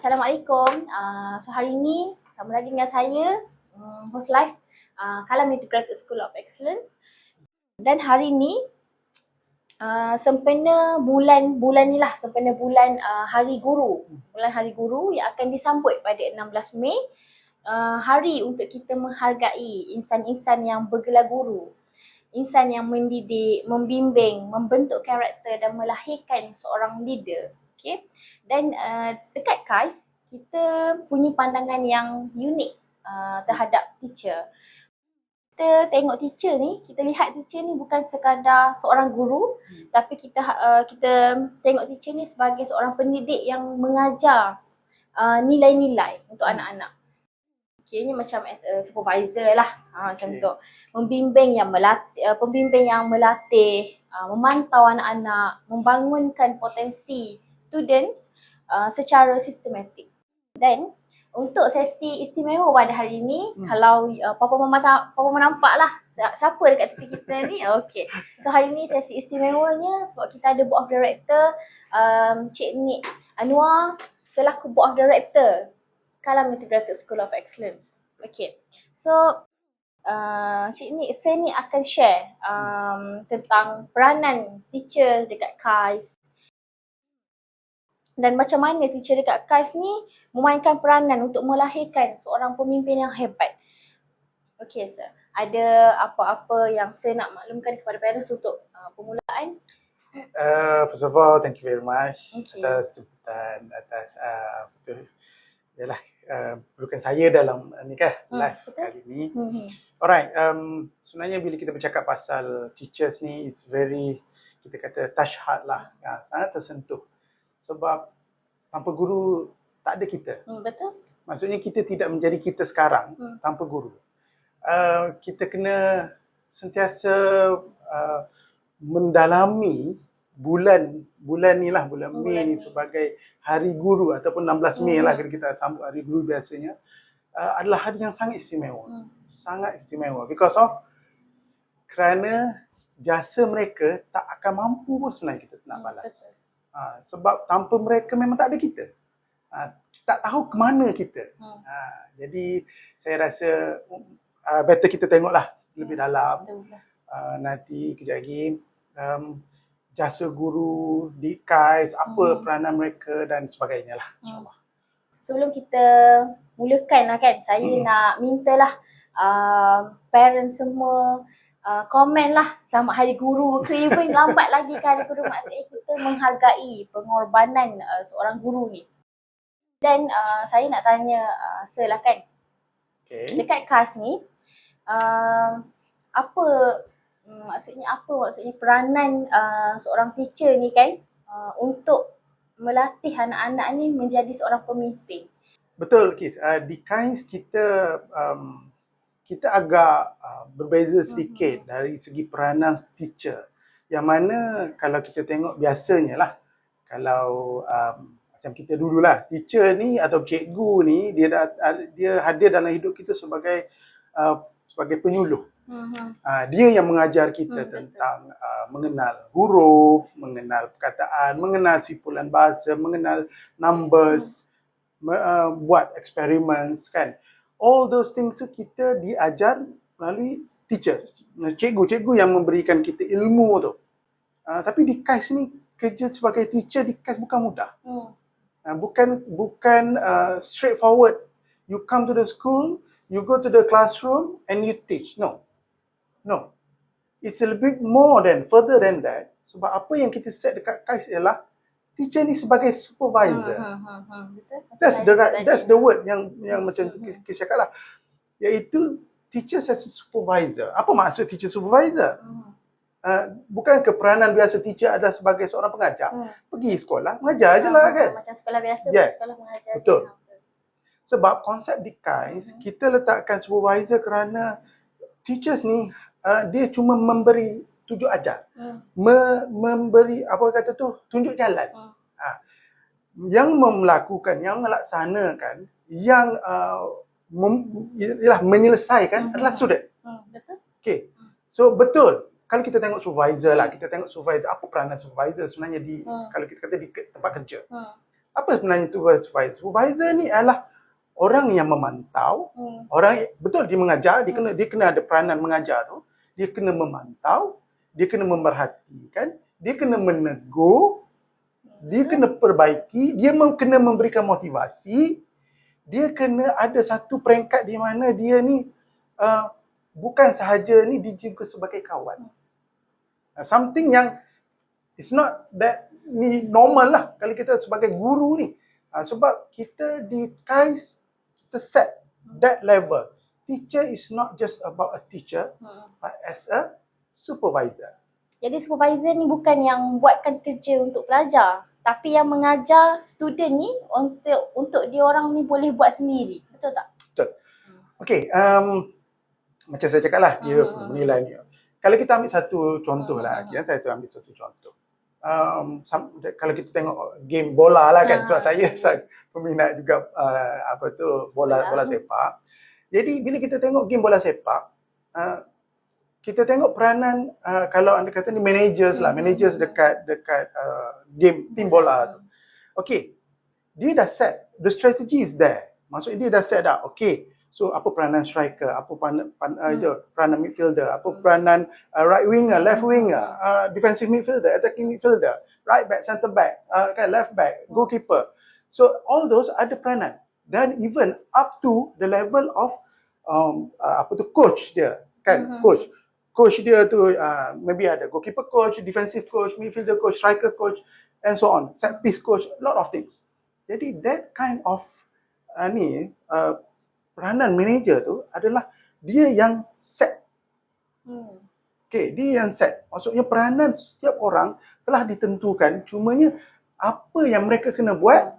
Assalamualaikum. So hari ni sama lagi dengan saya, host live Kalam Integrated School of Excellence. Dan hari ni sempena bulan ni lah, sempena bulan Hari Guru. Bulan Hari Guru yang akan disambut pada 16 Mei. Hari untuk kita menghargai insan-insan yang bergelar guru. Insan yang mendidik, membimbing, membentuk karakter dan melahirkan seorang leader. Okay. Dan dekat KAIS, kita punya pandangan yang unik terhadap teacher. Kita tengok teacher ni, kita lihat teacher ni bukan sekadar seorang guru, tapi kita tengok teacher ni sebagai seorang pendidik yang mengajar nilai-nilai untuk anak-anak. Kiranya macam as a supervisor lah, macam tu. Pembimbing yang melatih, memantau anak-anak, membangunkan potensi students secara sistematik. Dan untuk sesi istimewa pada hari ini, kalau Papa Mama nampak lah siapa dekat tepi kita ni. Okay. So hari ni sesi istimewanya sebab kita ada board of director, Cik Nik Anwar selaku board of director Kalam Integrated School of Excellence. Okay. So Cik Nik, saya ni akan share tentang peranan teacher dekat KAIS. Dan macam mana teacher dekat KAIS ni memainkan peranan untuk melahirkan seorang pemimpin yang hebat. Okay, sir. Ada apa-apa yang saya nak maklumkan kepada parents untuk permulaan? First of all, thank you very much atas jemputan, atas perlukan saya dalam ni live kali ni. Alright, sebenarnya bila kita bercakap pasal teachers ni, it's very, kita kata touch heart lah, sangat tersentuh. Sebab tanpa guru tak ada kita. Betul. Maksudnya kita tidak menjadi kita sekarang tanpa guru. Kita kena sentiasa mendalami bulan ni lah, bulan Mei ni sebagai Hari Guru ataupun 16 Mei lah kita sambut Hari Guru biasanya, adalah hari yang sangat istimewa. Sangat istimewa because of kerana jasa mereka tak akan mampu pun sebenarnya kita nak balas. Sebab tanpa mereka memang tak ada kita. Tak tahu ke mana kita. Jadi saya rasa better kita tengoklah lebih dalam. Nanti kejap lagi jasa guru di KAIS, apa peranan mereka dan sebagainya lah, insyaAllah. Sebelum kita mulakan lah kan, saya nak mintalah parents semua komen lah selamat Hari Guru ke even lambat lagi ke Hari Guru. Maksudnya kita menghargai pengorbanan seorang guru ni. Dan saya nak tanya sir lah kan, dekat KAIS ni maksudnya peranan seorang teacher ni kan untuk melatih anak-anak ni menjadi seorang pemimpin. Betul, Kis. Di KAIS kita agak berbeza sedikit dari segi peranan teacher. Yang mana kalau kita tengok biasanya lah, kalau macam kita dululah, teacher ni atau cikgu ni dia hadir dalam hidup kita sebagai penyuluh. Dia yang mengajar kita tentang mengenal huruf, mengenal perkataan, mengenal simpulan bahasa, mengenal numbers, buat experiments kan. All those things tu kita diajar melalui teacher. Cikgu-cikgu yang memberikan kita ilmu tu. Tapi di KAIS ni, kerja sebagai teacher di KAIS bukan mudah. Bukan straightforward. You come to the school, you go to the classroom and you teach. No. It's a little bit more than, further than that. Sebab apa yang kita set dekat KAIS ialah teacher ni sebagai supervisor. That's the word yang macam kita cakap lah. Iaitu teacher as a supervisor. Apa maksud teacher supervisor? Bukan keperanan biasa teacher ada sebagai seorang pengajar. Pergi sekolah, mengajar je lah kan. Macam sekolah biasa, sekolah mengajar. Betul. Sebab konsep di KAIS, kita letakkan supervisor kerana teachers ni dia cuma memberi tunjuk ajar. Memberi tunjuk jalan. Yang melakukan, yang melaksanakan, yang menyelesaikan adalah student. Betul. Okay. So betul. Kalau kita tengok supervisor lah, apa peranan supervisor sebenarnya kalau kita kata di tempat kerja. Apa sebenarnya tugas supervisor? Supervisor ni adalah orang yang memantau, orang betul dia mengajar, dia kena ada peranan mengajar tu, dia kena memantau, dia kena memerhatikan, dia kena menegur, dia kena perbaiki, dia kena memberikan motivasi, dia kena ada satu peringkat di mana dia ni bukan sahaja ni dia juga sebagai kawan. Something yang it's not that ni normal lah kalau kita sebagai guru ni. Sebab kita di KAIS kita set that level. Teacher is not just about a teacher, but as a supervisor. Jadi supervisor ni bukan yang buatkan kerja untuk pelajar, tapi yang mengajar student ni untuk dia orang ni boleh buat sendiri. Betul tak? Betul. Okay, macam saya cakap lah, dia menilai ni. Kalau kita ambil satu contoh lah, saya ambil satu contoh. Kalau kita tengok game bola lah kan, sebab saya peminat juga bola sepak. Jadi bila kita tengok game bola sepak, kita tengok peranan kalau anda kata ni managers dekat game tim bola tu. Okay, dia dah set, the strategy is there. Maksudnya dia dah set dah. Okay, so apa peranan striker, apa peranan midfielder, apa peranan right winger, left winger, defensive midfielder, attacking midfielder, right back, centre back, left back, goalkeeper. So all those ada peranan. Dan even up to the level of coach dia, kan? Coach dia tu maybe ada goalkeeper coach, defensive coach, midfielder coach, striker coach, and so on, set piece coach, a lot of things. Jadi that kind of peranan manager tu adalah dia yang set. Okay, dia yang set. Maksudnya peranan setiap orang telah ditentukan, cumanya apa yang mereka kena buat,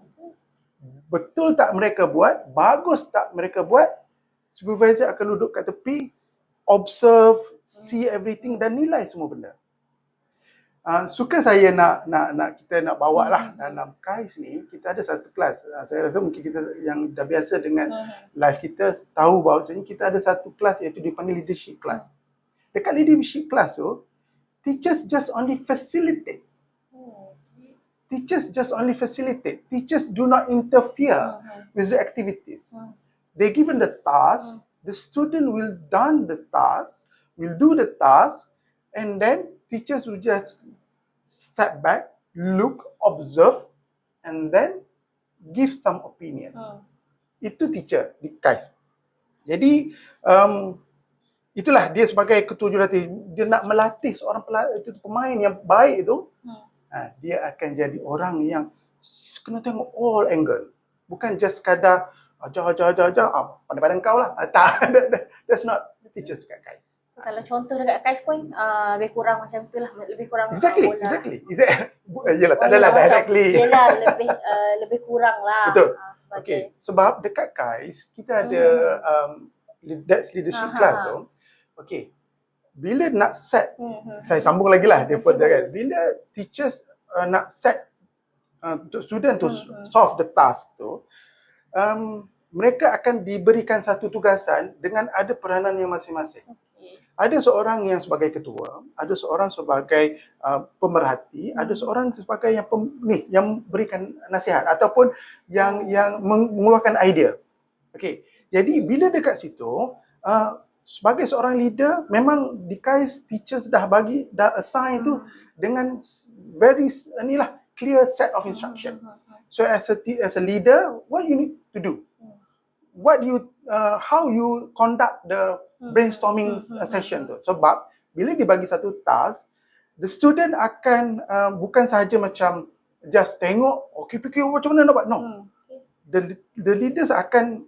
betul tak mereka buat, bagus tak mereka buat, supervisor akan duduk kat tepi, observe, see everything dan nilai semua benda. Suka saya kita nak bawa lah dalam KAIS ni, kita ada satu kelas. Saya rasa mungkin kita yang dah biasa dengan live kita tahu bahawasanya kita ada satu kelas iaitu dipanggil leadership class. Dekat leadership class tu, teachers just only facilitate. Teachers just only facilitate. Teachers do not interfere with the activities. They given the task, the student will do the task, and then teachers will just step back, look, observe, and then give some opinion. Itu teacher di KAIS. Jadi itulah dia sebagai ketua jurulatih, dia nak melatih seorang pemain yang baik itu. Dia akan jadi orang yang kena tengok all angle. Bukan just sekadar pandai-pandai kau lah. Tak, that's not the teachers dekat KAIS. Kalau contoh dekat KAIS pun lebih kurang macam tu lah, lebih kurang Exactly. Yelah, tak adalah directly. Yelah, lebih kurang lah. Betul. Okay, sebab dekat KAIS kita ada that's leadership class tu. Okay, bila nak set, saya sambung lagi lah dia further kan. Bila teachers nak set untuk student to solve the task tu, mereka akan diberikan satu tugasan dengan ada peranan yang masing-masing. Ada seorang yang sebagai ketua, ada seorang sebagai pemerhati, ada seorang sebagai yang berikan nasihat ataupun yang mengeluarkan idea. Okey. Jadi bila dekat situ sebagai seorang leader, memang di KAIS teachers dah assign tu dengan very clear set of instruction. So as a leader, what you need to do? How you conduct the brainstorming session tu. Sebab bila dibagi satu task, the student akan bukan sahaja macam just tengok, fikir macam mana nak buat. No. The leaders akan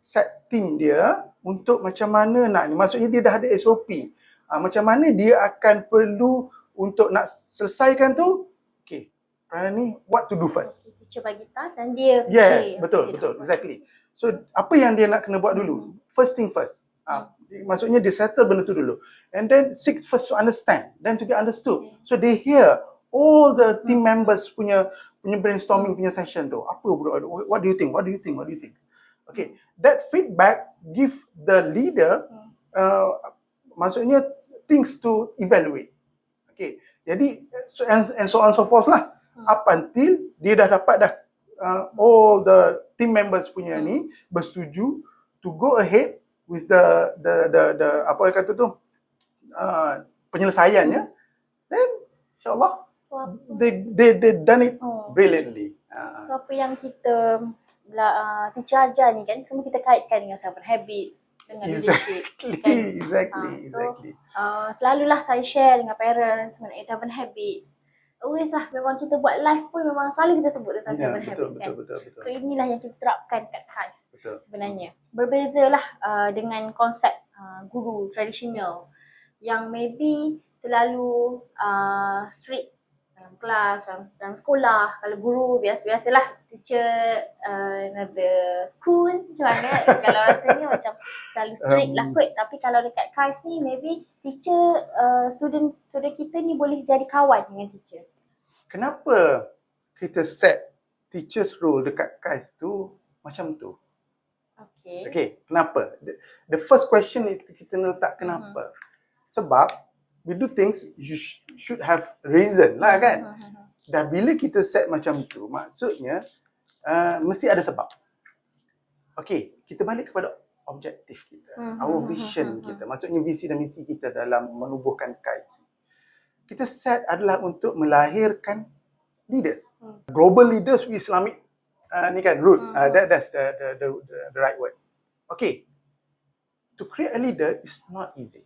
set team dia untuk macam mana nak ni. Maksudnya dia dah ada SOP. Macam mana dia akan perlu untuk nak selesaikan tu. Okay, peranan ni what to do first. Teacher bagi task dan dia betul, exactly. So apa yang dia nak kena buat dulu? First thing first. Maksudnya dia settle benda tu dulu. And then seek first to understand, then to be understood. So they hear all the team members punya brainstorming punya session tu. Apa, what do you think? What do you think? Okay, that feedback give the leader maksudnya things to evaluate. Okay, jadi and so on so forth lah. Up until dia dah dapat all the team members punya ni bersetuju to go ahead with the apa yang kata tu penyelesaiannya, then insyaAllah So apa, they done it brilliantly. so apa yang kita teacher ajar ni kan, semua kita kaitkan dengan 7 habits, dengan leadership. Exactly. Selalulah saya share dengan parents mengenai 7 habits. Always lah, memang kita buat live pun memang selalu kita sebut tentang 7 habits kan. Betul. So inilah yang kita terapkan kat KAIS sebenarnya. Berbezalah dengan konsep guru tradisional yang maybe terlalu strict dalam kelas, dalam sekolah. Kalau guru biasalah teacher the school macam mana. Kalau rasanya macam terlalu strict lah kot. Tapi kalau dekat KAIS ni maybe teacher, student kita ni boleh jadi kawan dengan teacher. Kenapa kita set teacher's role dekat KAIS tu macam tu? Okay, kenapa? The first question kita letak kenapa. Sebab we do things, you should have reason lah kan. Dan bila kita set macam tu, maksudnya mesti ada sebab. Okay, kita balik kepada objektif kita, our vision kita. Maksudnya visi dan misi kita dalam menubuhkan KAIS. Kita set adalah untuk melahirkan leaders, global leaders with Islamic ni kan root. That's the right word. Okay, to create a leader is not easy.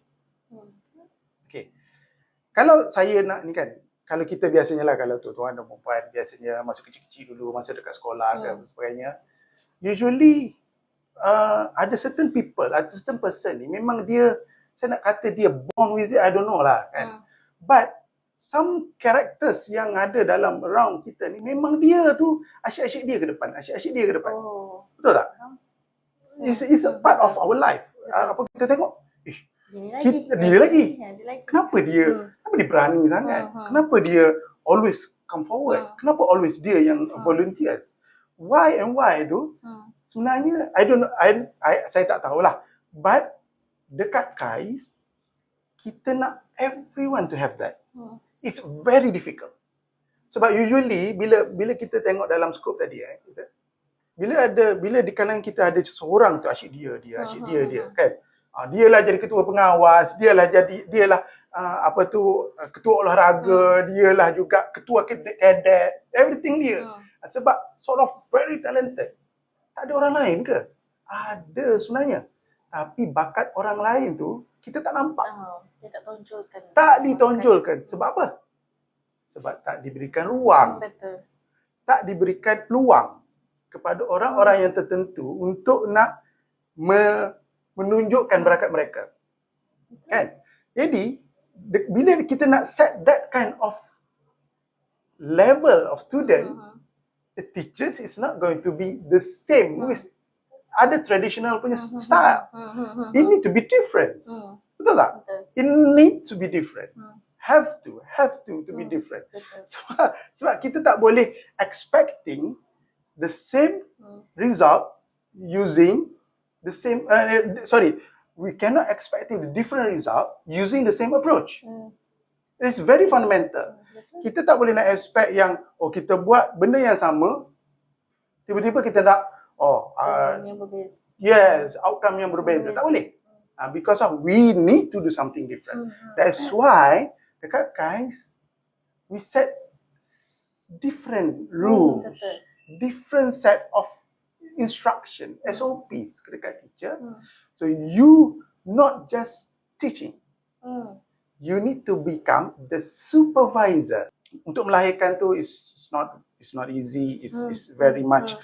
Okay, kalau saya nak ni kan, kalau kita biasanya lah, kalau tuan dan perempuan biasanya masa kecil-kecil dulu, masa dekat sekolah ke sebagainya, usually ada certain people, ada certain person ni memang dia, saya nak kata dia born with it, I don't know lah kan. But some characters yang ada dalam around kita ni memang dia tu asyik-asyik dia ke depan, Betul tak? It's a part of our life. Apa kita tengok, dia lagi. Kenapa dia berani sangat? Kenapa dia always come forward? Kenapa always dia yang volunteers? Why tu? Sebenarnya saya tak tahulah. But dekat KAIS kita nak everyone to have that. It's very difficult. Sebab usually bila kita tengok dalam skop tadi bila di kalangan kita ada seorang tu asyik dia kan. Dialah jadi ketua pengawas, dialah ketua olahraga, dialah juga ketua cadet, everything dia. Sebab sort of very talented. Tak ada orang lain ke? Ada sebenarnya. Tapi bakat orang lain tu kita tak nampak. Dia tak tonjolkan. Tak ditonjolkan. Sebab apa? Sebab tak diberikan ruang. Betul. Tak diberikan peluang kepada orang-orang yang tertentu untuk nak menunjukkan bakat mereka. Kan? Jadi, bila kita nak set that kind of level of student, the teachers is not going to be the same with other traditional punya style. It need to be different. Betul tak? Betul. It need to be different. Have to be different. Sebab kita tak boleh expecting the same result using the same we cannot expecting the different result using the same approach. It's very fundamental. Kita tak boleh nak expect yang kita buat benda yang sama, tiba-tiba kita nak yang berbeza. yes, outcome yang berbeza. Tak boleh. Because of we need to do something different. That's why dekat KAIS we set different rules, different set of instruction, SOPs dekat teacher. So you not just teaching. You need to become the supervisor. Untuk melahirkan tu it's not easy. It's very much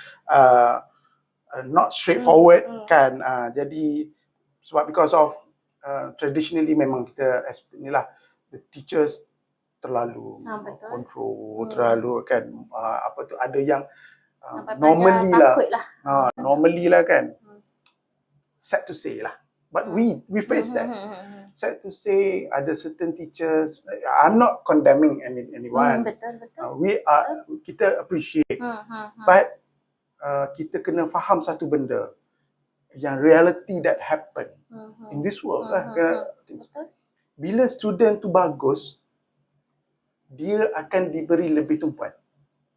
not straightforward kan. Jadi sebab because of traditionally memang kita inilah the teachers terlalu control, terlalu kan ada yang normally lah kan. Sad to say lah. But we face that. Sad to say ada certain teachers, I'm not condemning anyone. Betul. Kita appreciate. But kita kena faham satu benda. Yang reality that happen in this world lah. Bila student tu bagus, dia akan diberi lebih tumpuan.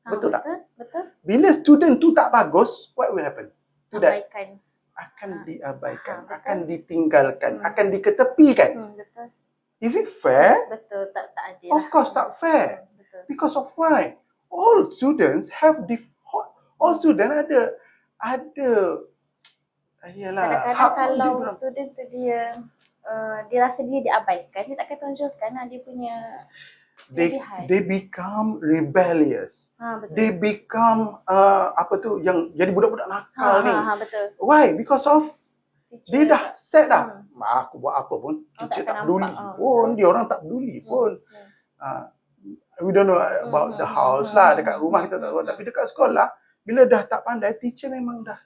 Betul tak? Betul, betul. Bila student tu tak bagus, what will happen to that? Abaikan. Akan diabaikan, betul. akan ditinggalkan, akan diketepikan. Betul. Is it fair? Betul, tak adil Of lah. course tak fair. Betul. Because of why? All students have all student ada ayalah Kadang-kadang hak kalau dia. student tu dia rasa dia diabaikan, dia takkan tunjukkan dia punya kelebihan. They become rebellious. Betul. They become yang jadi budak-budak nakal ni. Betul. Why? Because of Teacher dia dah set dah. Hmm. Aku buat apa pun, teacher takkan tak peduli nampak. pun, dia orang tak peduli pun. We don't know about the house lah, dekat rumah kita tak tahu, tapi dekat sekolah bila dah tak pandai, teacher memang dah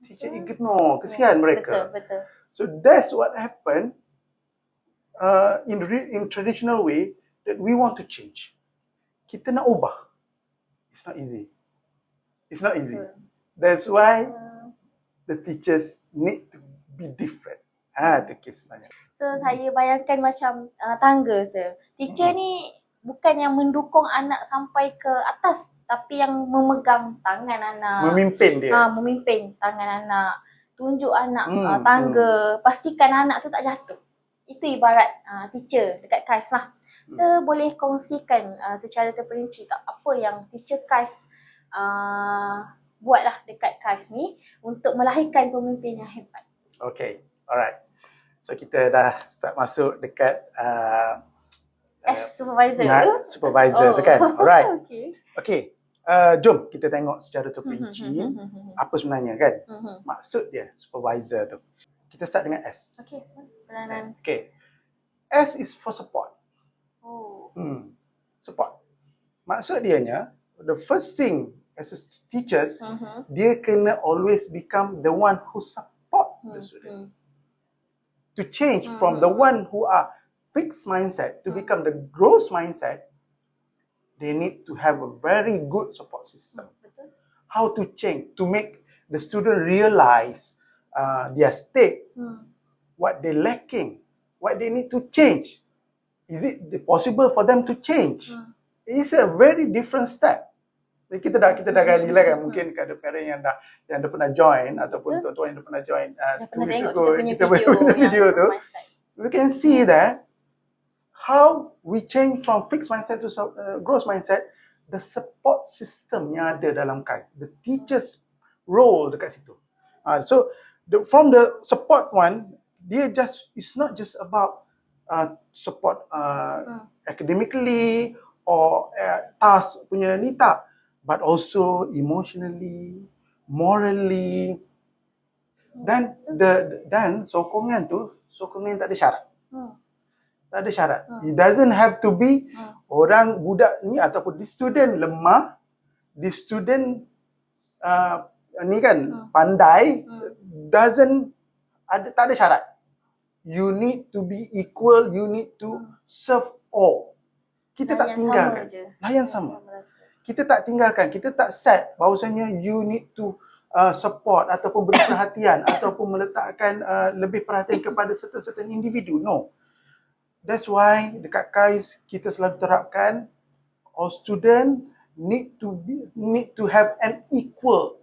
ignore, kesian mereka. Betul. So that's what happened in traditional way that we want to change. Kita nak ubah. It's not easy. That's why the teachers need to be different. Itu kes sebenarnya. So saya bayangkan macam tangga saya. Teacher ni bukan yang mendukung anak sampai ke atas, tapi yang memegang tangan anak. Memimpin dia. Memimpin tangan anak. Tunjuk anak tangga. Pastikan anak tu tak jatuh. Itu ibarat teacher dekat KAIS lah. So boleh kongsikan secara terperinci tak apa yang teacher KAIS buatlah dekat KAIS ni untuk melahirkan pemimpin yang hebat. Okay, alright. So kita dah start masuk dekat supervisor. Supervisor tu kan. Alright. Okay. Jom kita tengok secara terperinci apa sebenarnya kan maksud dia supervisor tu. Kita start dengan S. Okay, peranan. Okay. S is for support. Oh. Support. Maksud dianya, the first thing as a teachers, dia kena always become the one who support the student. To change from the one who are fixed mindset to become the growth mindset, they need to have a very good support system. How to change, to make the student realize their state, what they're lacking, what they need to change. Is it possible for them to change? It's a very different step. Kita dah gali lah kan, mungkin ada parent yang dah pernah join ataupun tuan-tuan yang dah pernah join kita punya video tu, we can see that how we change from fixed mindset to growth mindset, the support system yang ada dalam KAIS, the teacher's role dekat situ. So from the support one, it's not just about support academically or task punya ni tak, but also emotionally, morally. Dan sokongan tak ada syarat. Tak ada syarat. It doesn't have to be orang budak ni ataupun the student lemah, the student ni kan pandai, tak ada syarat. You need to be equal, you need to serve all. Kita tak tinggalkan. Layan sama. Kita tak tinggalkan, kita tak set bahawasanya you need to support ataupun beri perhatian ataupun meletakkan lebih perhatian kepada certain individu. No. That's why dekat KAIS kita selalu terapkan all student need to have an equal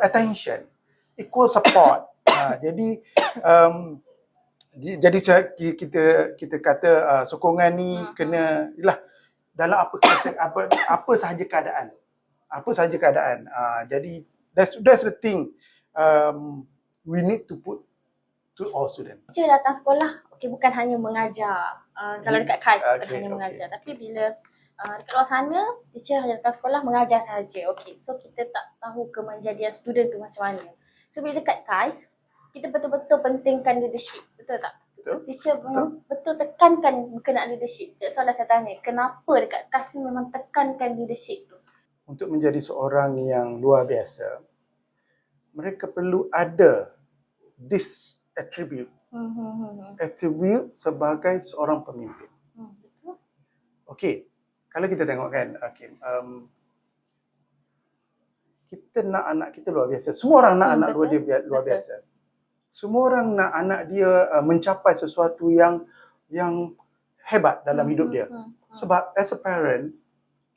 attention, equal support. Jadi kita kata sokongan ni kena dalam apa sahaja keadaan. Jadi that's the thing we need to put to all students. Teacher datang sekolah, bukan hanya mengajar. Kalau dekat KAIS bukan hanya mengajar, tapi bila dekat luar sana, teacher hanya datang sekolah mengajar sahaja. So kita tak tahu kemanjadian student tu macam mana. So bila dekat KAIS, kita betul-betul pentingkan leadership. Betul tak? Betul. Teacher betul tekankan berkenaan leadership. Soalan saya tanya, kenapa dekat KAIS memang tekankan leadership tu? Untuk menjadi seorang yang luar biasa, mereka perlu ada this attribute. Attribute sebagai seorang pemimpin. Betul. Okey, kalau kita tengok kan, kita nak anak kita luar biasa. Semua orang nak anak luar biasa. Semua orang nak anak dia mencapai sesuatu yang hebat dalam hidup dia. Sebab as a parent,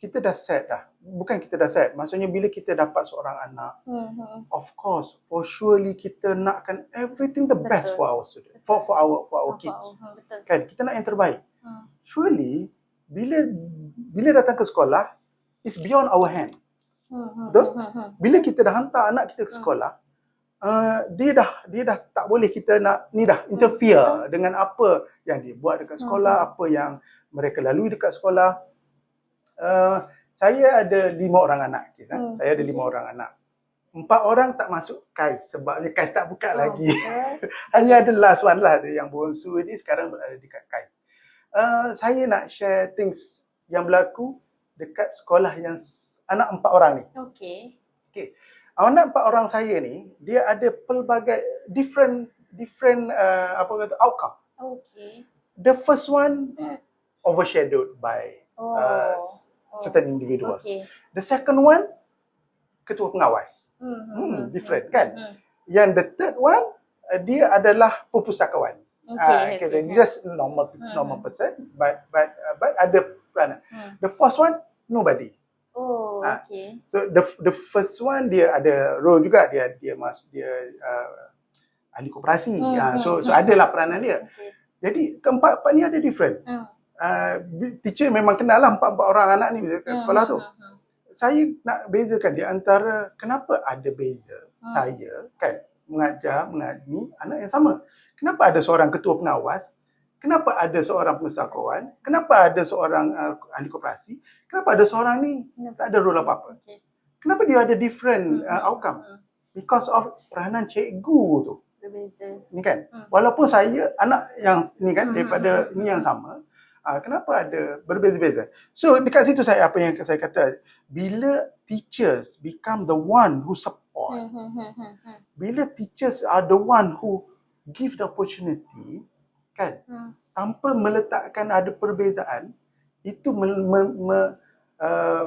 kita dah set dah. Bukan kita dah set, maksudnya bila kita dapat seorang anak, of course, for surely kita nakkan everything the best Betul. for our student, for our kids. Betul. Kan, kita nak yang terbaik. Surely bila datang ke sekolah, it's beyond our hand. Betul? Bila kita dah hantar anak kita ke sekolah, dia dah tak boleh kita nak interfere dengan apa yang dia buat dekat sekolah, apa yang mereka lalui dekat sekolah. Saya ada 5 orang anak. Saya ada 5 orang anak. 4 orang tak masuk KAIS sebabnya KAIS tak buka lagi. Hanya ada last one lah, yang bongsu ni sekarang berada dekat KAIS. Saya nak share things yang berlaku dekat sekolah yang anak 4 orang ni. Okay. Anak 4 orang saya ni, dia ada pelbagai different outcome. Okay. The first one overshadowed by certain individuals. Okay. The second one, ketua pengawas. Different kan? Yang the third one, dia adalah perpustakawan. Just normal person, but ada peranan. The fourth one, nobody. Okay. So the first one, dia ada role juga, dia ahli koperasi. So adalah peranan dia. Okay. Jadi keempat-empat ni ada different. Teacher memang kenal lah 4 orang anak ni dekat sekolah tu. Saya nak bezakan di antara kenapa ada beza saya kan mengajar anak yang sama. Kenapa ada seorang ketua pengawas? Kenapa ada seorang pustakawan? Kenapa ada seorang ahli koperasi? Kenapa ada seorang ni tak ada role apa-apa? Okay. Kenapa dia ada different outcome? Because of peranan cikgu tu. Berbeza. Ni kan? Walaupun saya anak yang ni kan daripada ni yang sama, kenapa ada berbeza-beza? So dekat situ apa yang saya kata, bila teachers become the one who support, bila teachers are the one who give the opportunity, kan, tanpa meletakkan ada perbezaan, itu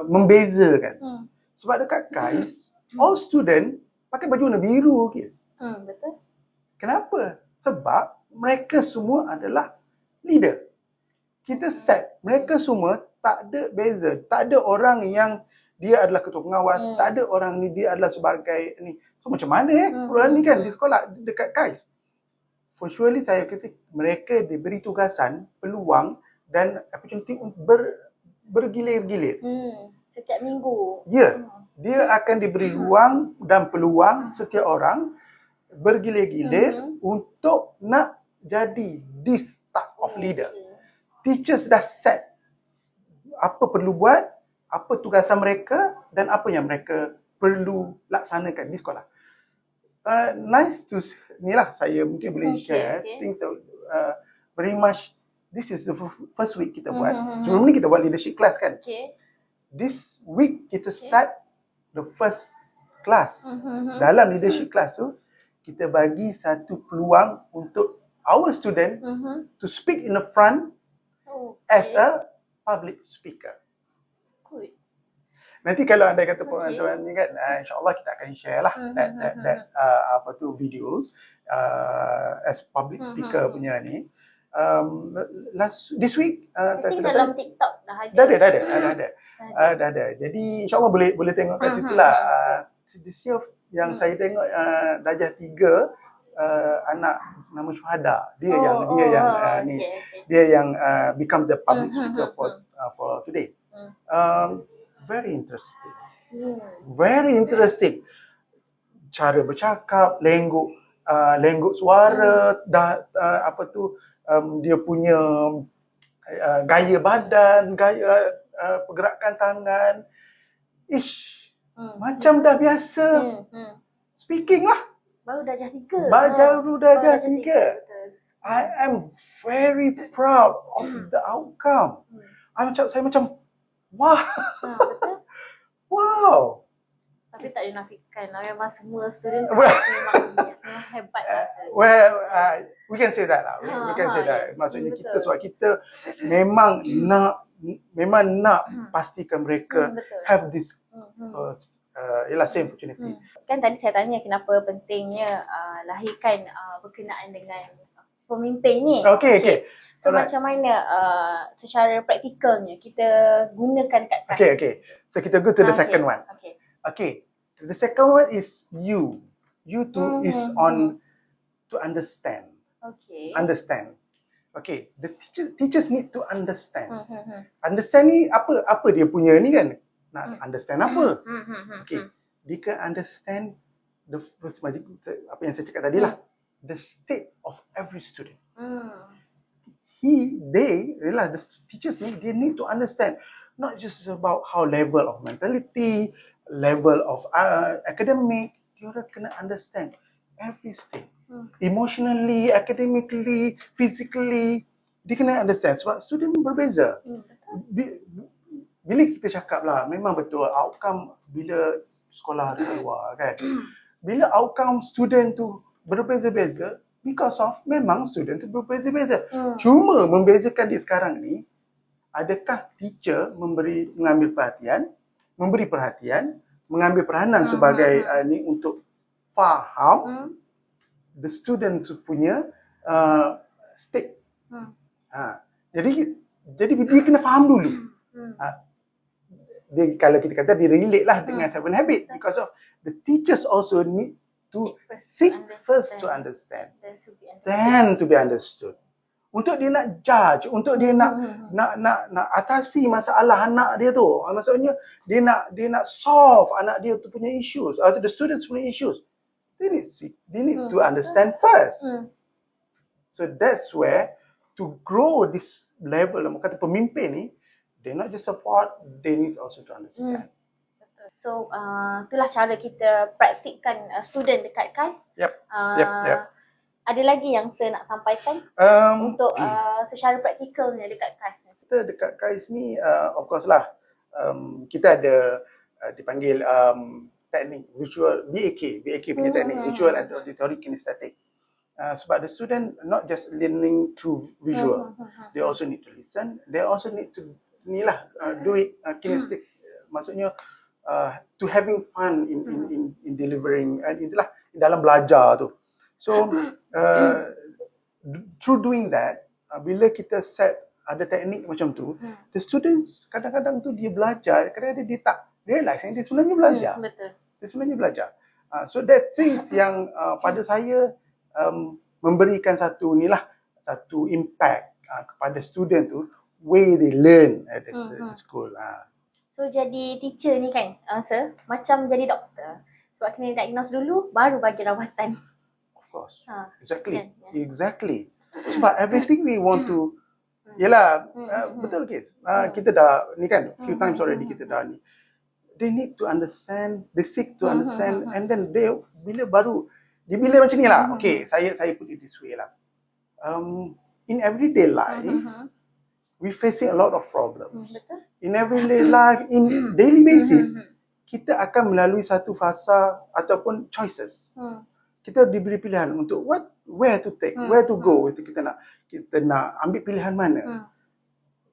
membezakan. Sebab dekat KAIS, all student pakai baju warna biru, guys. Betul. Kenapa? Sebab mereka semua adalah leader. Kita set, mereka semua tak ada beza. Tak ada orang yang dia adalah ketua pengawas, tak ada orang ni dia adalah sebagai ni. So macam mana perubahan ni kan di sekolah dekat KAIS? For surely saya kasi mereka diberi tugasan, peluang dan opportunity bergilir-gilir. Setiap minggu. Ya, dia akan diberi ruang dan peluang setiap orang bergilir-gilir untuk nak jadi this type of leader. Teachers dah set apa perlu buat, apa tugasan mereka dan apa yang mereka perlu laksanakan di sekolah. Nice to ni lah saya mungkin boleh share things very much. This is the first week kita buat. Sebelum ni kita buat leadership class kan. This week kita start the first class. Dalam leadership class tu kita bagi satu peluang untuk our student to speak in the front as a public speaker. Good. Nanti kalau anda kata tuan-tuan ni kan, insyaAllah kita akan share lah that videos as public speaker punya ni. This week dalam TikTok dah ada. Dah ada. Jadi insyaAllah boleh tengok kat situ lah. This year yang saya tengok darjah 3 anak nama Syuhada. Dia yang become the public speaker for today. Very interesting. Very interesting. Cara bercakap, lenggok suara, dia punya gaya badan, gaya pergerakan tangan. Macam dah biasa speaking lah. Baru darjah 3. Baru darjah 3. I am very proud of the outcome. Saya macam wow. Betul. Wow. Tapi tak dinafikan lah, memang semua student memang hebat lah. Well, we can say that lah. We can say that. Maksudnya kita sebab kita memang nak pastikan mereka have this same opportunity. Kan tadi saya tanya kenapa pentingnya lahirkan berkenaan dengan pemimpin ni. Okay. So Alright. macam mana secara praktikalnya kita gunakan kat kelas? Okay. So kita go to the second one. Okay. The second one is you. You too is on to understand. Understand. Okay. The teachers need to understand. Understand ni apa dia punya ni kan? Nak understand apa? Okay. Dia can understand the first apa yang saya cakap tadi lah. The state of every student. The teachers they need to understand not just about how level of mentality, level of academic, you kena understand every state. Emotionally, academically, physically, dia kena understand sebab student berbeza. Bila kita cakap lah, memang betul outcome bila sekolah di luar kan. Bila outcome student tu berbeza-beza, because of memang student tu berbeza-beza. Cuma membezakan di sekarang ni, adakah teacher mengambil perhatian, mengambil peranan sebagai ni untuk faham the student tu punya state. Jadi dia kena faham dulu. Dia, kalau kita kata dia relate lah dengan Seven Habits, because of the teachers also need to seek first to understand, then to be understood. Untuk dia nak judge, untuk dia nak atasi masalah anak dia tu. Maksudnya dia nak solve anak dia tu punya issues atau the students punya issues. They need to understand first. So that's where to grow this level, kata pemimpin ni, they not just support, they need also to understand. So, itulah cara kita praktikkan student dekat KAIS. Yep. Ada lagi yang saya nak sampaikan untuk secara praktikalnya dekat KAIS ni? Kita dekat KAIS ni, of course lah, kita ada dipanggil teknik visual, VAK punya teknik, visual and auditory kinesthetic. Sebab the student not just learning through visual, they also need to listen, they also need to do it kinesthetic, maksudnya to having fun in delivering itulah dalam belajar tu. So through doing that, bila kita set ada teknik macam tu, the students kadang-kadang tu dia belajar, kadang-kadang dia tak realize yang dia sebenarnya belajar. Betul. Dia sebenarnya belajar. So that things yang pada saya memberikan satu impact kepada student tu, way they learn at the school. So jadi teacher ni kan, sir, macam jadi doktor. Sebab kena diagnose dulu, baru bagi rawatan. Of course. Exactly. Sebab everything we want to, betul kes. Kita dah, ni kan, few times already kita dah ni. They need to understand, they seek to understand, and then bila macam ni lah, okay, saya put it this way lah. In everyday life, we facing a lot of problems. Betul. In everyday life, in daily basis, kita akan melalui satu fasa ataupun choices. Kita diberi pilihan untuk where to take, where to go. Itu kita nak ambil pilihan mana.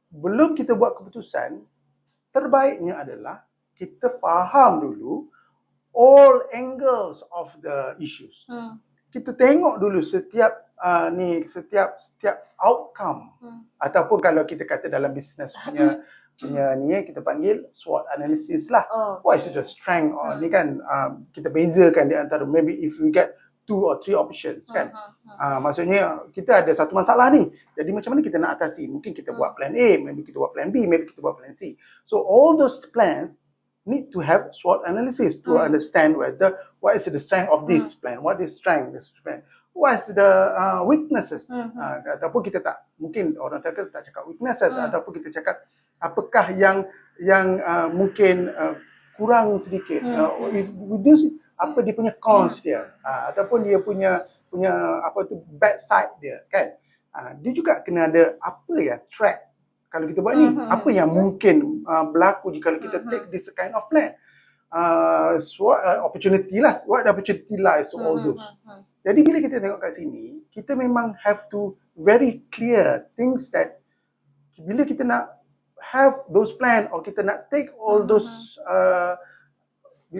Belum kita buat keputusan, terbaiknya adalah kita faham dulu all angles of the issues. Kita tengok dulu setiap outcome, ataupun kalau kita kata dalam bisnes punya ni kita panggil SWOT analysis lah. What is the strength or ni kan kita bezakan di antara, maybe if we get 2 or 3 options kan. Maksudnya kita ada satu masalah ni. Jadi macam mana kita nak atasi? Mungkin kita buat plan A, maybe kita buat plan B, maybe kita buat plan C. So all those plans need to have SWOT analysis to understand whether what is the strength of this plan, what is strength this plan, what is the weaknesses. Ataupun kita mungkin orang tak cakap weaknesses, ataupun kita cakap apakah yang mungkin kurang sedikit. If we do, apa dia punya cons dia, ataupun dia punya apa tu bad side dia kan. Dia juga kena ada apa ya track. Kalau kita buat ni, apa yang mungkin berlaku jika kita take this kind of plan. Opportunity lah, what opportunity lies to all those. Jadi bila kita tengok kat sini, kita memang have to very clear things that bila kita nak have those plan or kita nak take all those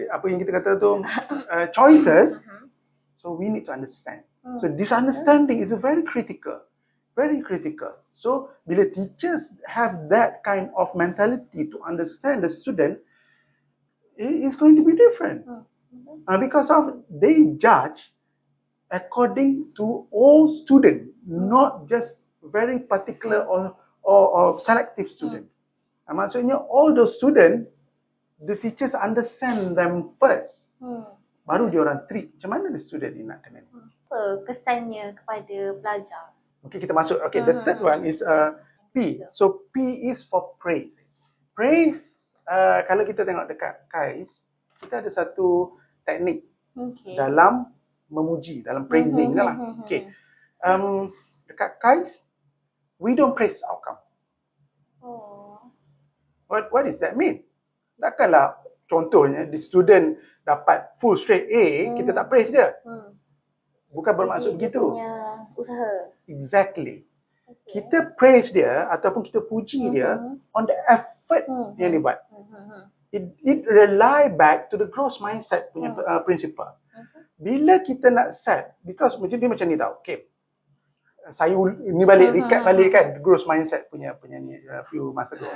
apa yang kita kata tu choices. So So we need to understand. So this understanding is very critical. Very critical. So bila teachers have that kind of mentality to understand the student, it is going to be different. Because of they judge according to all students, not just very particular or selective student. Maksudnya all those students, the teachers understand them first. Baru dia orang treat. Macam mana the student ni nak kena ni? Apa kesannya kepada pelajar? Okay, kita masuk. Okay, the third one is P. So P is for praise. Praise, kalau kita tengok dekat KAIS, kita ada satu teknik dalam memuji, dalam praising lah. Okay. Dekat KAIS, we don't praise outcome. What does that mean? Takkanlah contohnya the student dapat full straight A, kita tak praise dia. Bukan bermaksud begitu. Punya usaha. Exactly. Kita praise dia ataupun kita puji dia on the effort yang dia buat. It rely back to the growth mindset punya principle. Bila kita nak set, because macam dia macam ni tau. Okay. Saya ni balik recap balik kan growth mindset punya ni few masa ago.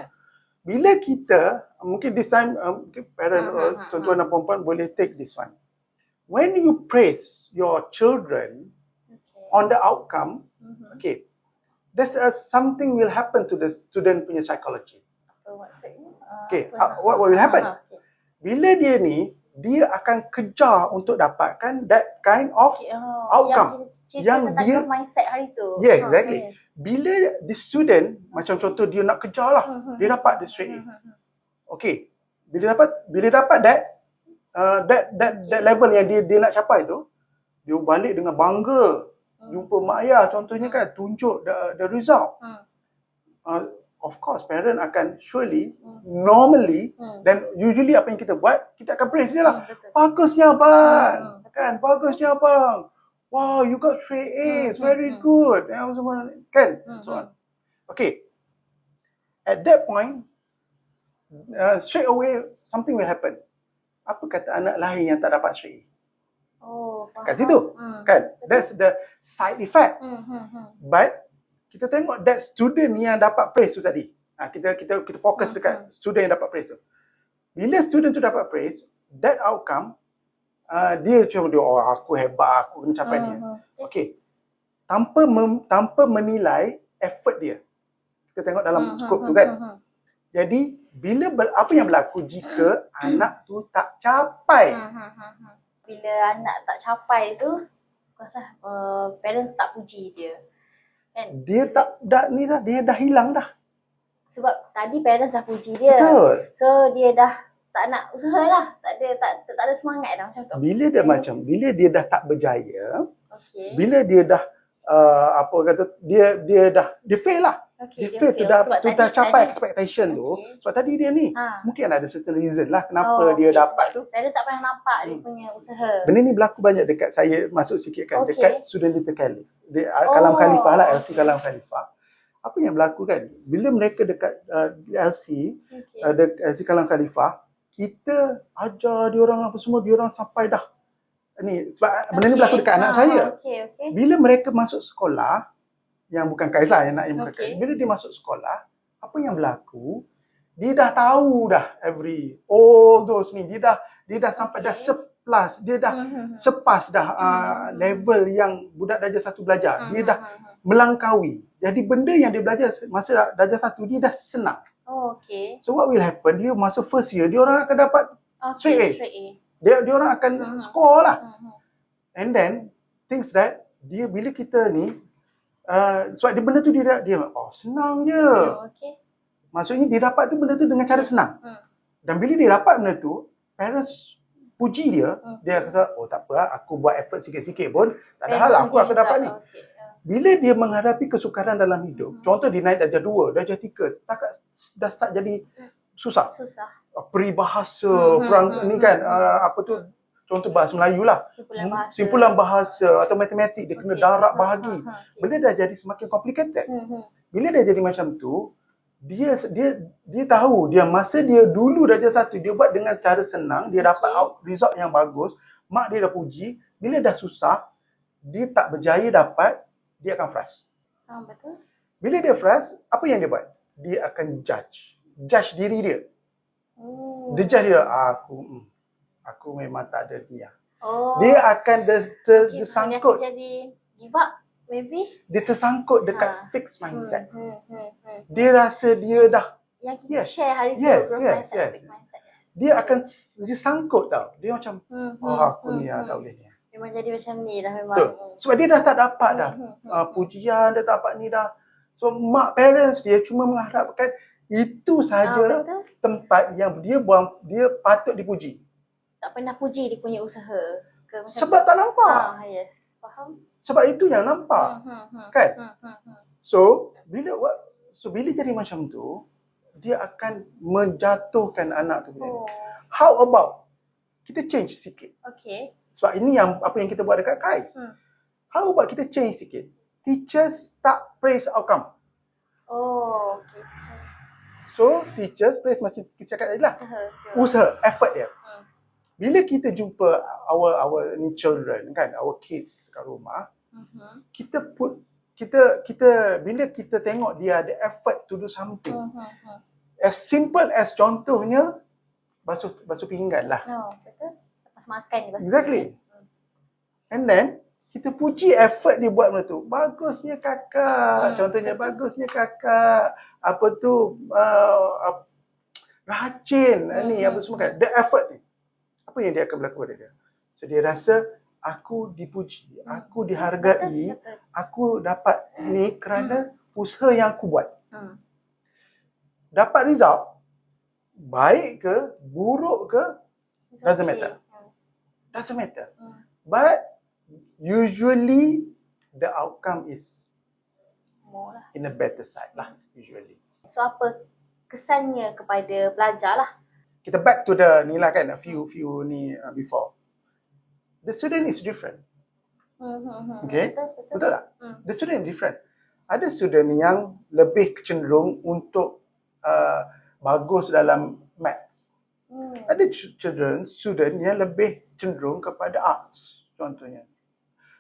Bila kita mungkin this time parent tuan-tuan dan puan-puan boleh take this one. When you praise your children on the outcome, okay, there's something will happen to the student punya psychology. Okay, what will happen? Bila dia ni, dia akan kejar untuk dapatkan that kind of outcome. Yang dia mindset hari tu. Yeah, exactly. Bila the student, macam contoh dia nak kejar lah, dia dapat the straight A. Okay, bila dapat that level yang dia nak capai tu, dia balik dengan bangga. Jumpa mak ayah contohnya kan, tunjuk the result. Of course, parent akan surely, normally, dan usually apa yang kita buat, kita akan praise dia lah. Bagusnya abang, kan? Bagusnya abang. Wow, you got straight A's, very good. Kan? So on. Okay. At that point, straight away, something will happen. Apa kata anak lain yang tak dapat straight A? Kat situ, kan? That's the side effect. But kita tengok that student yang dapat praise tu tadi. Kita fokus dekat student yang dapat praise tu. Bila student tu dapat praise, that outcome, dia cuma aku hebat, aku mencapai dia. Okay. Tanpa menilai effort dia. Kita tengok dalam skop tu kan. Jadi bila apa yang berlaku jika anak tu tak capai? Bila anak tak capai tu, parents tak puji dia. Kan? Dia dah hilang dah. Sebab tadi parents dah puji dia. Betul. So dia dah tak nak usaha lah. Tak ada semangat dah macam tu. Bila dia dah tak berjaya, bila dia dah dia fail lah. Dia fail tu dah capai expectation tu. Sebab tadi dia ni mungkin ada certain reason lah kenapa dia dapat tu. Parents tak pernah nampak dia punya usaha. Benda ni berlaku banyak dekat saya masuk sikit kan, dekat student Little Caliph. Kalam Khalifah lah, LC Kalam Khalifah. Apa yang berlaku kan, bila mereka dekat LC Kalam Khalifah, kita ajar dia orang apa semua, dia orang sampai dah ni. Sebab benda ni berlaku dekat anak saya. Bila mereka masuk sekolah, yang bukan KAIS lah, yang bukan KAIS. Bila dia masuk sekolah, apa yang berlaku, dia dah tahu dah all those ni, dia dah sampai dah sepas, dia dah sepas dah level yang budak darjah 1 belajar. Dia dah melangkaui. Jadi benda yang dia belajar masa darjah 1, dia dah senang. So what will happen, dia masuk first year, dia orang akan dapat straight A. Dia orang akan score lah. And then, things that, bila kita ni, sebab dia benda tu dia senang je. Maksudnya dia dapat tu benda tu dengan cara senang. Dan bila dia dapat benda tu, parents puji dia, dia kata, tak apa, aku buat effort sikit-sikit pun, tak ada hal lah, aku akan dapat ni. Bila dia menghadapi kesukaran dalam hidup, contoh dia naik darjah 2, darjah 3, dah start jadi susah. Peribahasa, perang ni kan, contoh bahasa Melayu lah. Simpulan bahasa atau matematik, dia kena darab bahagi. Benda dah jadi semakin complicated. Bila dah jadi macam tu, dia tahu, dia masa dia dulu darjah 1, dia buat dengan cara senang, dia dapat result yang bagus. mak dia dah puji, bila dah susah, dia tak berjaya dapat, dia akan frust. Betul. Bila dia frust, apa yang dia buat? Dia akan judge diri dia. Dia judge dia, aku memang tak ada niat. Dia akan tersangkut. Dia jadi give up maybe. Dia tersangkut dekat fixed mindset. Dia rasa dia dah yang kita share hari tu, mindset. Dia akan disangkut tau. Dia macam aku ni tak boleh ni. Memang jadi macam ni dah memang. Betul. Sebab dia dah tak dapat dah pujian, dia tak dapat ni dah. So parents dia cuma mengharapkan itu saja tempat yang dia patut dipuji. Tak pernah puji dia punya usaha ke macam sebab tak nampak. Yes, faham. Sebab itu yang nampak. Kan? So bila jadi macam tu, dia akan menjatuhkan anak tu. How about kita change sikit? Okay. Sebab ini apa yang kita buat dekat KAIS. How about kita change sikit? Teachers tak praise outcome. Okay. So, teachers praise macam kita cakap tadi lah. Usaha, effort dia. Bila kita jumpa our children kan, our kids kat rumah, bila kita tengok dia ada effort to do something. As simple as contohnya basuh pinggan lah. Betul. Lepas makan dia basuh. Exactly. And then kita puji effort dia buat benda tu. Bagusnya kakak. Contohnya bagusnya kakak. Apa tu rajin ni apa semua kan. The effort ni. Apa yang dia akan berlaku pada dia? So dia rasa aku dipuji, aku dihargai, aku dapat ni kerana usaha yang aku buat. Dapat result baik ke, buruk ke, doesn't matter. Doesn't matter. But usually the outcome is more lah. In a better side lah usually. So apa kesannya kepada pelajar lah? Kita back to the ni lah kan, a few ni before. The student is different. Okay? Betul tak? The student is different. Ada student yang lebih cenderung untuk bagus dalam maths. Ada student yang lebih cenderung kepada arts contohnya.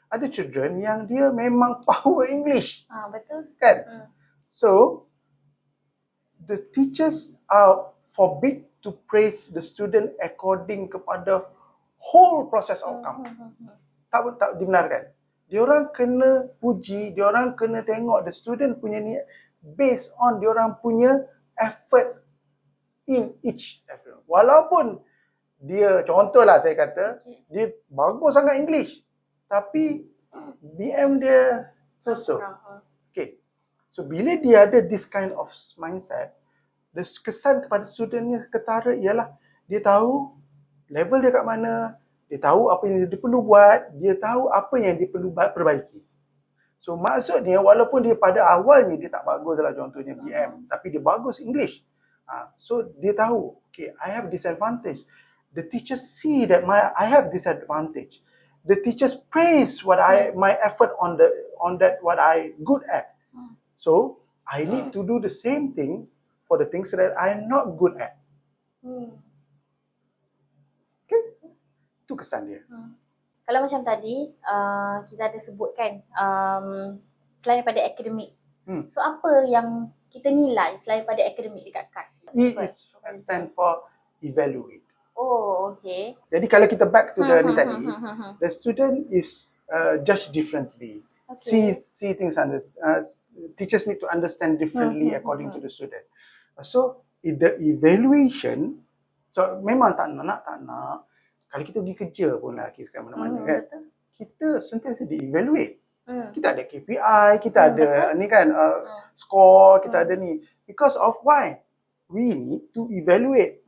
Ada children yang dia memang power English. Betul. Kan? So, the teachers are forbid to praise the student according kepada whole process outcome. Tak dibenarkan. Diorang kena puji, diorang kena tengok the student punya ni based on diorang punya effort in each effort. Walaupun dia, contohlah saya kata, dia bagus sangat English. Tapi BM dia so-so. Okay. So bila dia ada this kind of mindset, the kesan kepada studentnya ketara ialah dia tahu level dia kat mana, dia tahu apa yang dia perlu buat, dia tahu apa yang dia perlu perbaiki. So maksudnya walaupun dia pada awalnya dia tak bagus dalam contohnya BM, tapi dia bagus English. So dia tahu, okay, I have disadvantage. The teachers see that I have disadvantage. The teachers praise my effort on that what I good at. So I need to do the same thing for the things that I'm not good at. Okay, itu kesan dia. Kalau macam tadi kita ada sebutkan selain daripada akademik. So apa yang kita nilai selain daripada akademik dekat KAIS? E is stand for evaluate. Okay. Jadi kalau kita back to the ni tadi, the student is judged differently. See things teachers need to understand differently according to the student. So the evaluation, so memang tak nak kalau kita pergi kerja pun lah kita mana-mana kan, kita sentiasa di-evaluate. Kita ada KPI, kita ada ni kan score, kita ada ni. Because of why? We need to evaluate.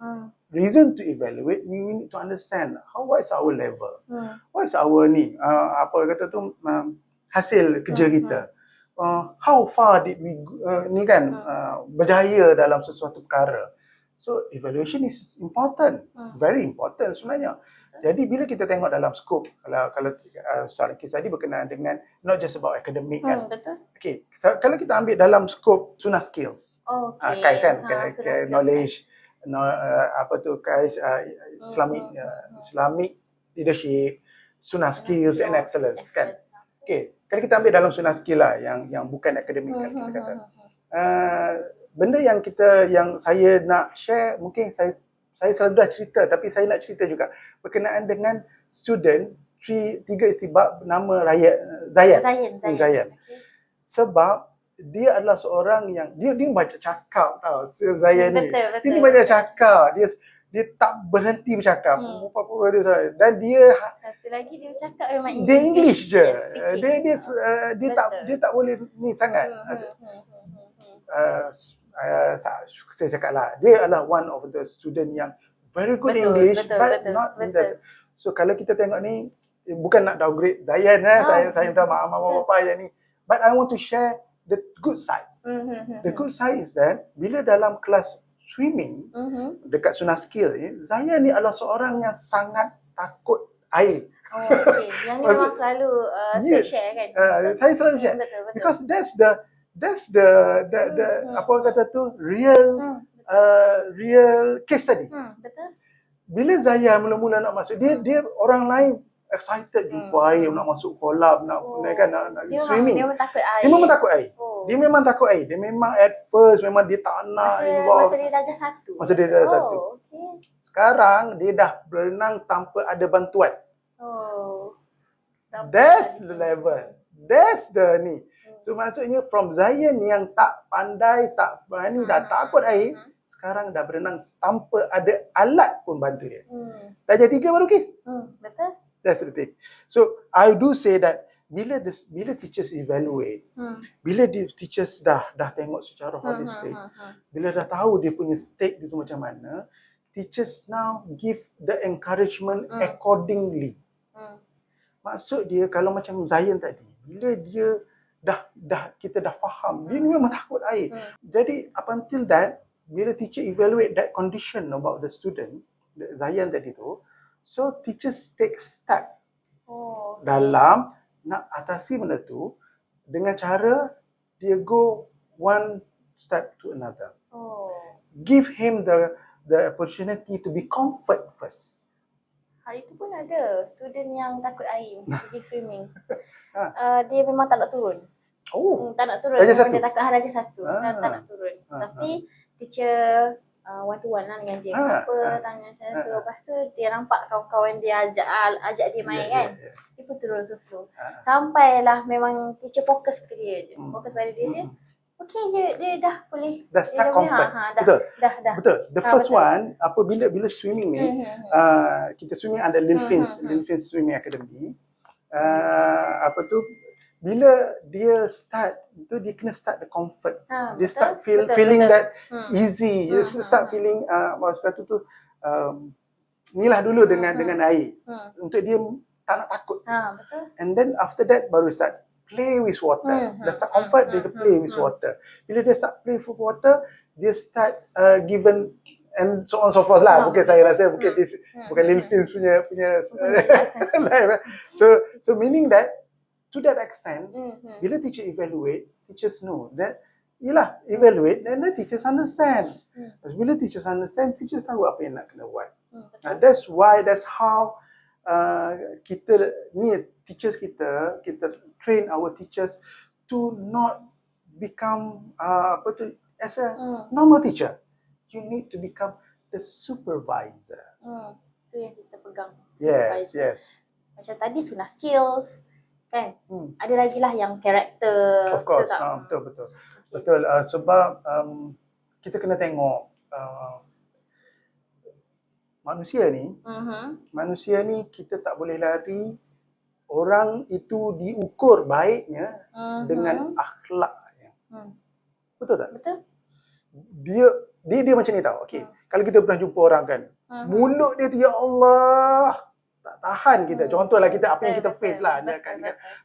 Reason to evaluate, we need to understand what is our level. What is our ni, apa kata tu, hasil kerja kita. How far did we ni kan berjaya dalam sesuatu perkara. So evaluation is important, very important sebenarnya. Jadi bila kita tengok dalam skop, kalau soalan kes tadi berkenaan dengan not just about academic kan. Betul. Okay, so, kalau kita ambil dalam skop Sunnah skills, KAIS kan, knowledge, apa tu KAIS Islamic leadership, Sunnah skills and excellence kan. Excellence. Okay, kalau kita ambil dalam Sunnah skill lah yang bukan akademik kan kita kata. Benda yang saya nak share, mungkin saya selalu dah cerita, tapi saya nak cerita juga berkenaan dengan student 3 istibab nama raya Zayan. Zayan. Zayan. Sebab dia adalah seorang yang dia banyak cakap tau, Zayan ni. Betul. Dia banyak cakap. Dia tak berhenti bercakap. Dan dia Satu lagi dia bercakap memang dia English je. Yes, Dia tak boleh ni sangat. Saya cakap lah, dia adalah one of the student yang very good English, but not in that. So kalau kita tengok ni, bukan nak downgrade Zayan, saya minta maaf bapa yang ni, but I want to share the good side. The good side is that bila dalam kelas swimming dekat Sunnah skill ni, Zayan ni adalah seorang yang sangat takut air. Okay. Yang ni memang selalu saya share kan. Saya selalu share. Betul. Because that's the apa orang kata tu real case study. Betul. Bila Zaya mula-mula nak masuk, dia orang lain excited jumpa air, nak masuk kolam, nak swimming. Dia memang takut air. Dia memang takut air. Oh. Dia memang takut air. Dia memang at first memang dia tak nak involve. Masa dia darjah 1. Masa dia darjah 1. Okay. Sekarang dia dah berenang tanpa ada bantuan. Oh. That's the level. That's the ni. So maksudnya from Zayan yang tak pandai, tak berani, dah takut air, sekarang dah berenang tanpa ada alat pun bantu dia. Darjah 3 baru kes. Betul. That's the thing. So I do say that bila teachers evaluate, bila teachers dah tengok secara holistic, bila dah tahu dia punya stake itu macam mana, teachers now give the encouragement accordingly. Maksud dia kalau macam Zayan tadi, bila dia kita dah faham dia ni memang takut air. Jadi up until that, bila teacher evaluate that condition about the student, Zayan tadi tu, so teachers take step dalam nak atasi benda tu dengan cara dia go one step to another. Give him the opportunity to be comfort first. Hari tu pun ada student yang takut air pergi swimming. Dia memang tak nak turun. Tak nak turun. Darjah 1. Dia takut darjah 1. Tak nak turun. Tapi teacher one to one lah dengan dia. Kenapa tanya saya tu. Lepas tu dia nampak kawan-kawan dia ajak dia main kan. Dia pun turun slow. Sampailah memang teacher fokus ke dia je. Fokus pada dia je. Okay, dia dah boleh. Dah start comfort. Dah. Betul. The first one, apabila swimming ni, kita swimming under Linfins Swimming Academy. Bila dia start, tu dia kena start the comfort. Dia start feeling that easy. Dia start feeling maksud kata tu inilah dulu dengan air. Untuk dia tak nak takut. Betul. And then after that baru start play with water. Dah start comfort, dia play with water. Bila dia start play with water, dia start given and so on so forth lah. Mungkin saya rasa bukan Linfins punya live. So meaning that to that extent, bila teacher evaluate, teachers know that evaluate, then the teachers understand. Bila teachers understand, teachers tahu apa yang nak kena buat. That's how teachers kita train our teachers to not become as a normal teacher. You need to become the supervisor. Itu yang kita pegang. Yes. Macam tadi Sunnah skills kan. Ada lagi lah yang karakter. Of course. Betul. Sebab kita kena tengok manusia ni kita tak boleh lari. Orang itu diukur baiknya dengan akhlaknya. Betul tak? Betul. Dia macam ni tau. Okay. Kalau kita pernah jumpa orang kan, mulut dia tu ya Allah, tak tahan kita. Contohlah kita apa yang kita face lah. Dia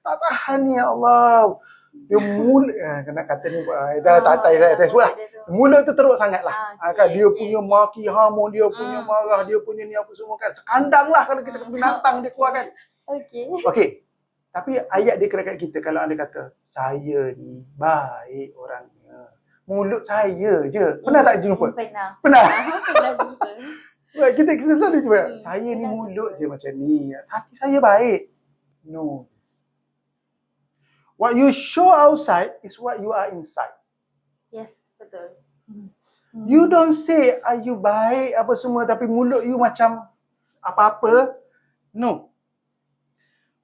tak tahan ni ya Allah. Dia mulut kena kata ni tak sebut lah. Mulut tu teruk sangat lah. Kan dia punya maki hamun, dia punya marah, dia punya ni apa semua kan. Sekandang lah kalau kita binatang dia keluar kan. Okay. Tapi ayat dia dekat kita kalau anda kata saya ni baik orangnya. Mulut saya je. Pernah tak jumpa? Pernah. Pernah Pernah jumpa. Kita selalu cuba, Hmm, saya ni sedang mulut cuba. je macam ni, hati saya baik. No. What you show outside is what you are inside. Yes, betul. You don't say you baik apa semua tapi mulut you macam apa-apa. No.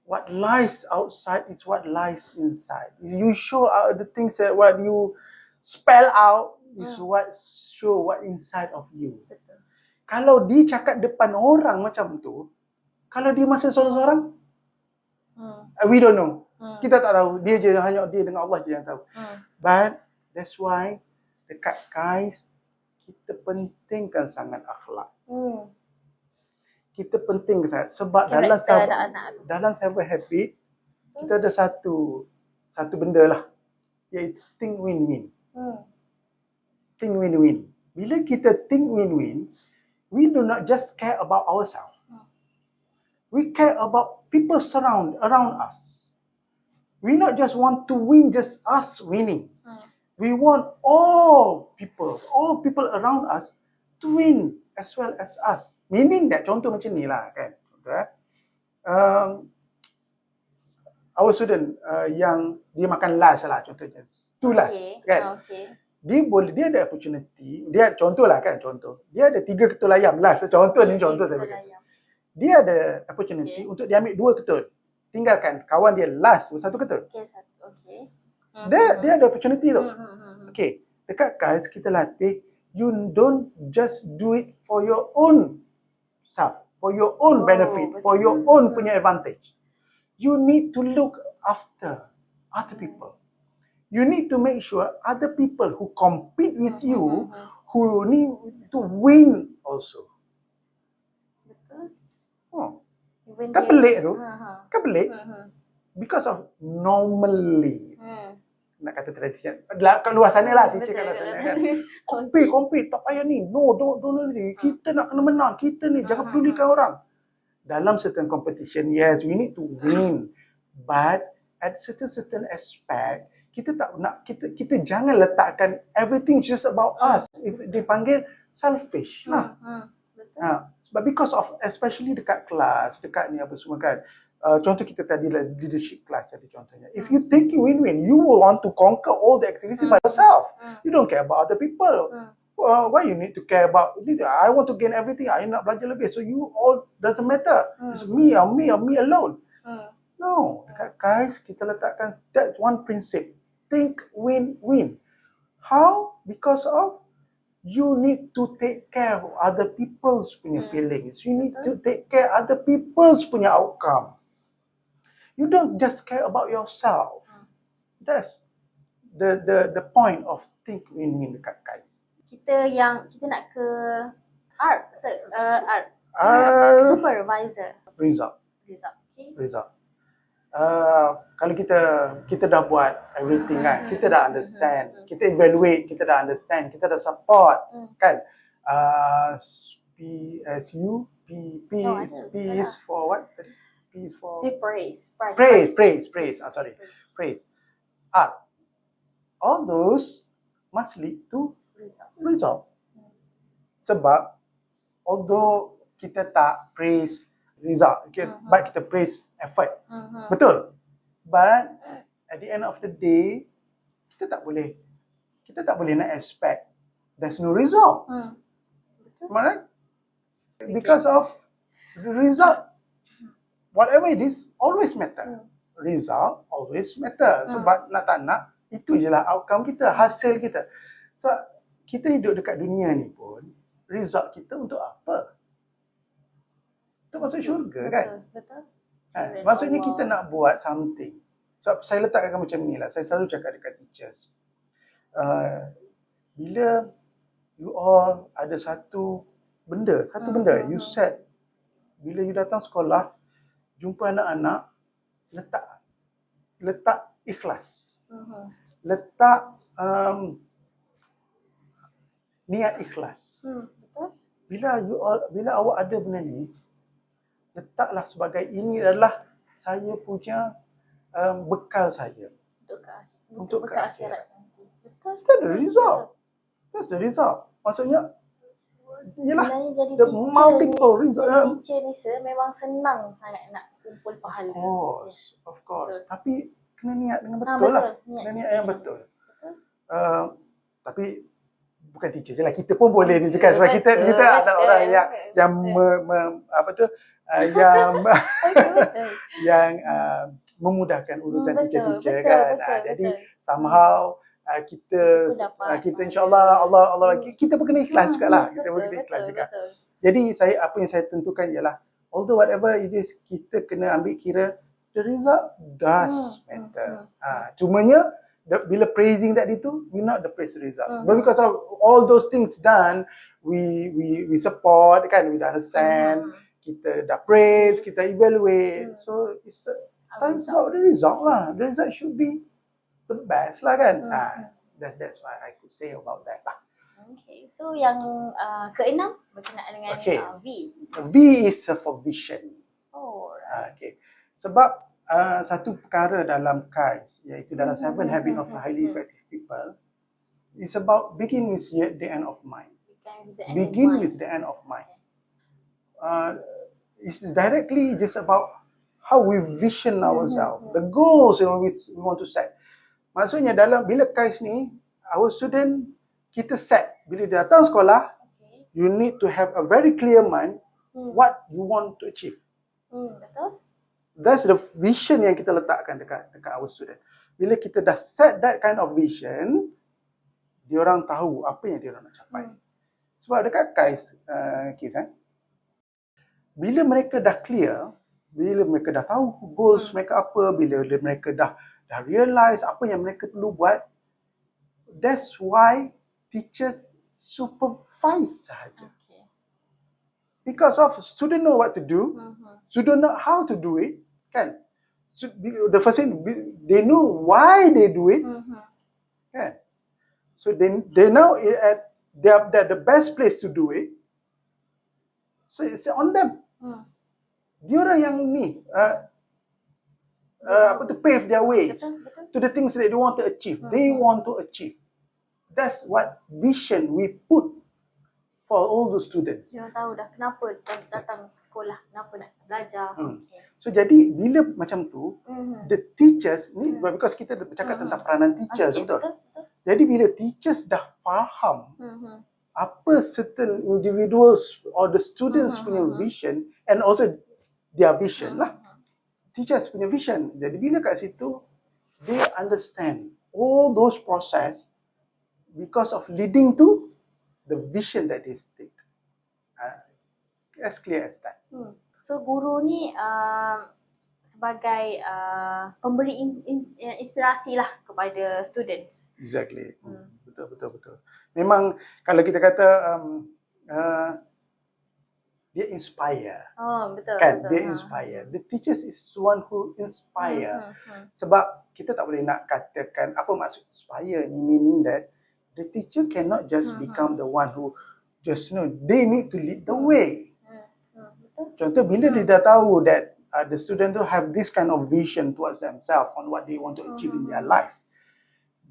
What lies outside is what lies inside. You show out the things that what you spell out is what show what inside of you. Betul. Kalau dia cakap depan orang macam tu, kalau dia masa seorang-seorang, we don't know. Kita tak tahu. Dia je, hanya dia dengan Allah je yang tahu. But that's why dekat guys, kita pentingkan sangat akhlak. Kita penting sangat sebab dalam seven habit kita ada satu benda lah, iaitu think win-win. Think win-win. Bila kita think win-win, we do not just care about ourselves. We care about people around us. We not just want to win, just us winning. We want all people around us to win as well as us. Meaning that, contoh macam ni lah kan. Our student yang dia makan last lah contohnya. Two last kan. Dia ada opportunity, dia contohlah kan, dia ada 3 ketul ayam last, contoh ni contoh saya bagi. Dia ada opportunity untuk dia ambil 2 ketul. Tinggalkan kawan dia last 1 ketul. Dia ada opportunity tu. Okay, dekat guys kita latih, you don't just do it for your own self, for your own benefit, for your own punya advantage. You need to look after other people. You need to make sure other people who compete with you, who need to win also. Kan pelik tu? Kan pelik? Because of normally. Nak kata tradition. Kat luar sana lah, teacher kat luar sana kan. Compete, tak payah ni. No, don't ni. Kita nak kena menang. Kita ni, jangan pedulikan orang. Dalam certain competition, yes, we need to win. But at certain aspect, kita tak nak, kita jangan letakkan everything just about us. It's dipanggil selfish lah. But because of, especially dekat kelas, dekat ni apa semua kan, contoh kita tadi lah leadership class tadi contohnya. If you thinking win-win, you will want to conquer all the activities by yourself. You don't care about other people. Why you need to care about, I want to gain everything, I nak belajar lebih. So you all, doesn't matter. It's me alone. No, dekat guys, kita letakkan that one principle. Think win-win. How? Because of you need to take care of other people's punya feelings. You need to take care of other people's punya outcome. You don't just care about yourself. That's the point of think win-win dekat guys. Kita nak ke art. Supervisor. Result. Okay. Result. Kalau kita dah buat everything kan, kita dah understand, kita evaluate, kita dah understand, kita dah support kan. PSU, P is for what? P is for praise. Sorry. Praise. Art. All those must lead to result. Sebab although kita tak praise result, but kita praise effort. Betul. But at the end of the day, kita tak boleh nak expect there's no result. Right? Because of the result, whatever it is, always matter. Result always matter. Sebab nak tak nak, itu je lah outcome kita, hasil kita. So kita hidup dekat dunia ni pun, result kita untuk apa? Itu masuk syurga kan? Betul. Maksudnya kita nak buat something. Sebab saya letakkan macam ni lah. Saya selalu cakap dekat teachers. Bila you all ada satu benda, you set. Bila you datang sekolah, jumpa anak-anak, letak ikhlas. Letak niat ikhlas. Betul. Bila awak ada benda ni, letaklah sebagai ini adalah saya punya bekal saya untuk bekal akhirat. Betul. That's the result. That's the result. Maksudnya Yalah, Sebenarnya jadi the teacher multiple ni, reason. jadi teacher ni memang senang sangat nak kumpul pahala. Of course. Betul. Tapi kena niat dengan Ha, betul lah. betul. Niat Kena niat kita yang yang betul. betul. Tapi bukan teacher je lah, kita pun boleh ni juga sebab kita ada orang yang apa tu yang Betul. yang memudahkan urusan Betul, teacher-teacher betul, kan. betul, Jadi betul. somehow kita Kita dapat kita insya-Allah Allah kita pun kena ikhlas jugalah. Kita pun Betul, kena ikhlas betul, juga. betul. Jadi apa yang saya tentukan ialah although whatever it is, kita kena ambil kira the result does matter. Cumanya bila praising that itu, we not the praise result. But because of all those things done, we support kan, we understand, kita dah praise, kita evaluate. So it's about the result lah. The result should be the best lah kan. That's what I could say about that lah. Okay, so yang keenam berkenaan dengan V. V is for vision. Oh, Okay. Sebab satu perkara dalam KAIS, iaitu dalam 7 Habits of Highly Effective People, is about begin with the end of mind. Begin with the end of mind. It's directly just about how we vision ourselves, the goals which we want to set. Maksudnya bila KAIS ni, our student, kita set, bila dia datang sekolah, you need to have a very clear mind what you want to achieve. Betul. That's the vision yang kita letakkan dekat our student. Bila kita dah set that kind of vision, diorang tahu apa yang diorang nak capai. Sebab dekat KAIS, bila mereka dah clear, bila mereka dah tahu goals mereka apa, bila mereka dah realize apa yang mereka perlu buat, that's why teachers supervise sahaja. Because of student know what to do, student know how to do it, kan? So, the first thing, they know why they do it, kan? So they know they're the best place to do it. So it's on them. Diorang yang ni pave their ways to the things that they want to achieve. They want to achieve. That's what vision we put for all the students. Dia tahu dah kenapa datang sekolah, kenapa nak belajar. So jadi bila macam tu, the teachers ni, because kita bercakap tentang peranan teachers, betul? Jadi bila teachers dah faham apa certain individuals or the students punya vision and also their vision lah, teachers punya vision. Jadi bila kat situ, they understand all those process because of leading to the vision that they state. As clear as that. So guru ni sebagai pemberi inspirasi lah kepada students. Exactly. Betul. Memang kalau kita kata dia inspire. Oh, betul. Kan? Betul. Dia inspire. The teachers is one who inspire. Sebab kita tak boleh nak katakan apa maksud inspire ni, meaning that the teacher cannot just become the one who just they need to lead the way. Contoh bila dia dah tahu that the student tu have this kind of vision towards themselves on what they want to achieve in their life,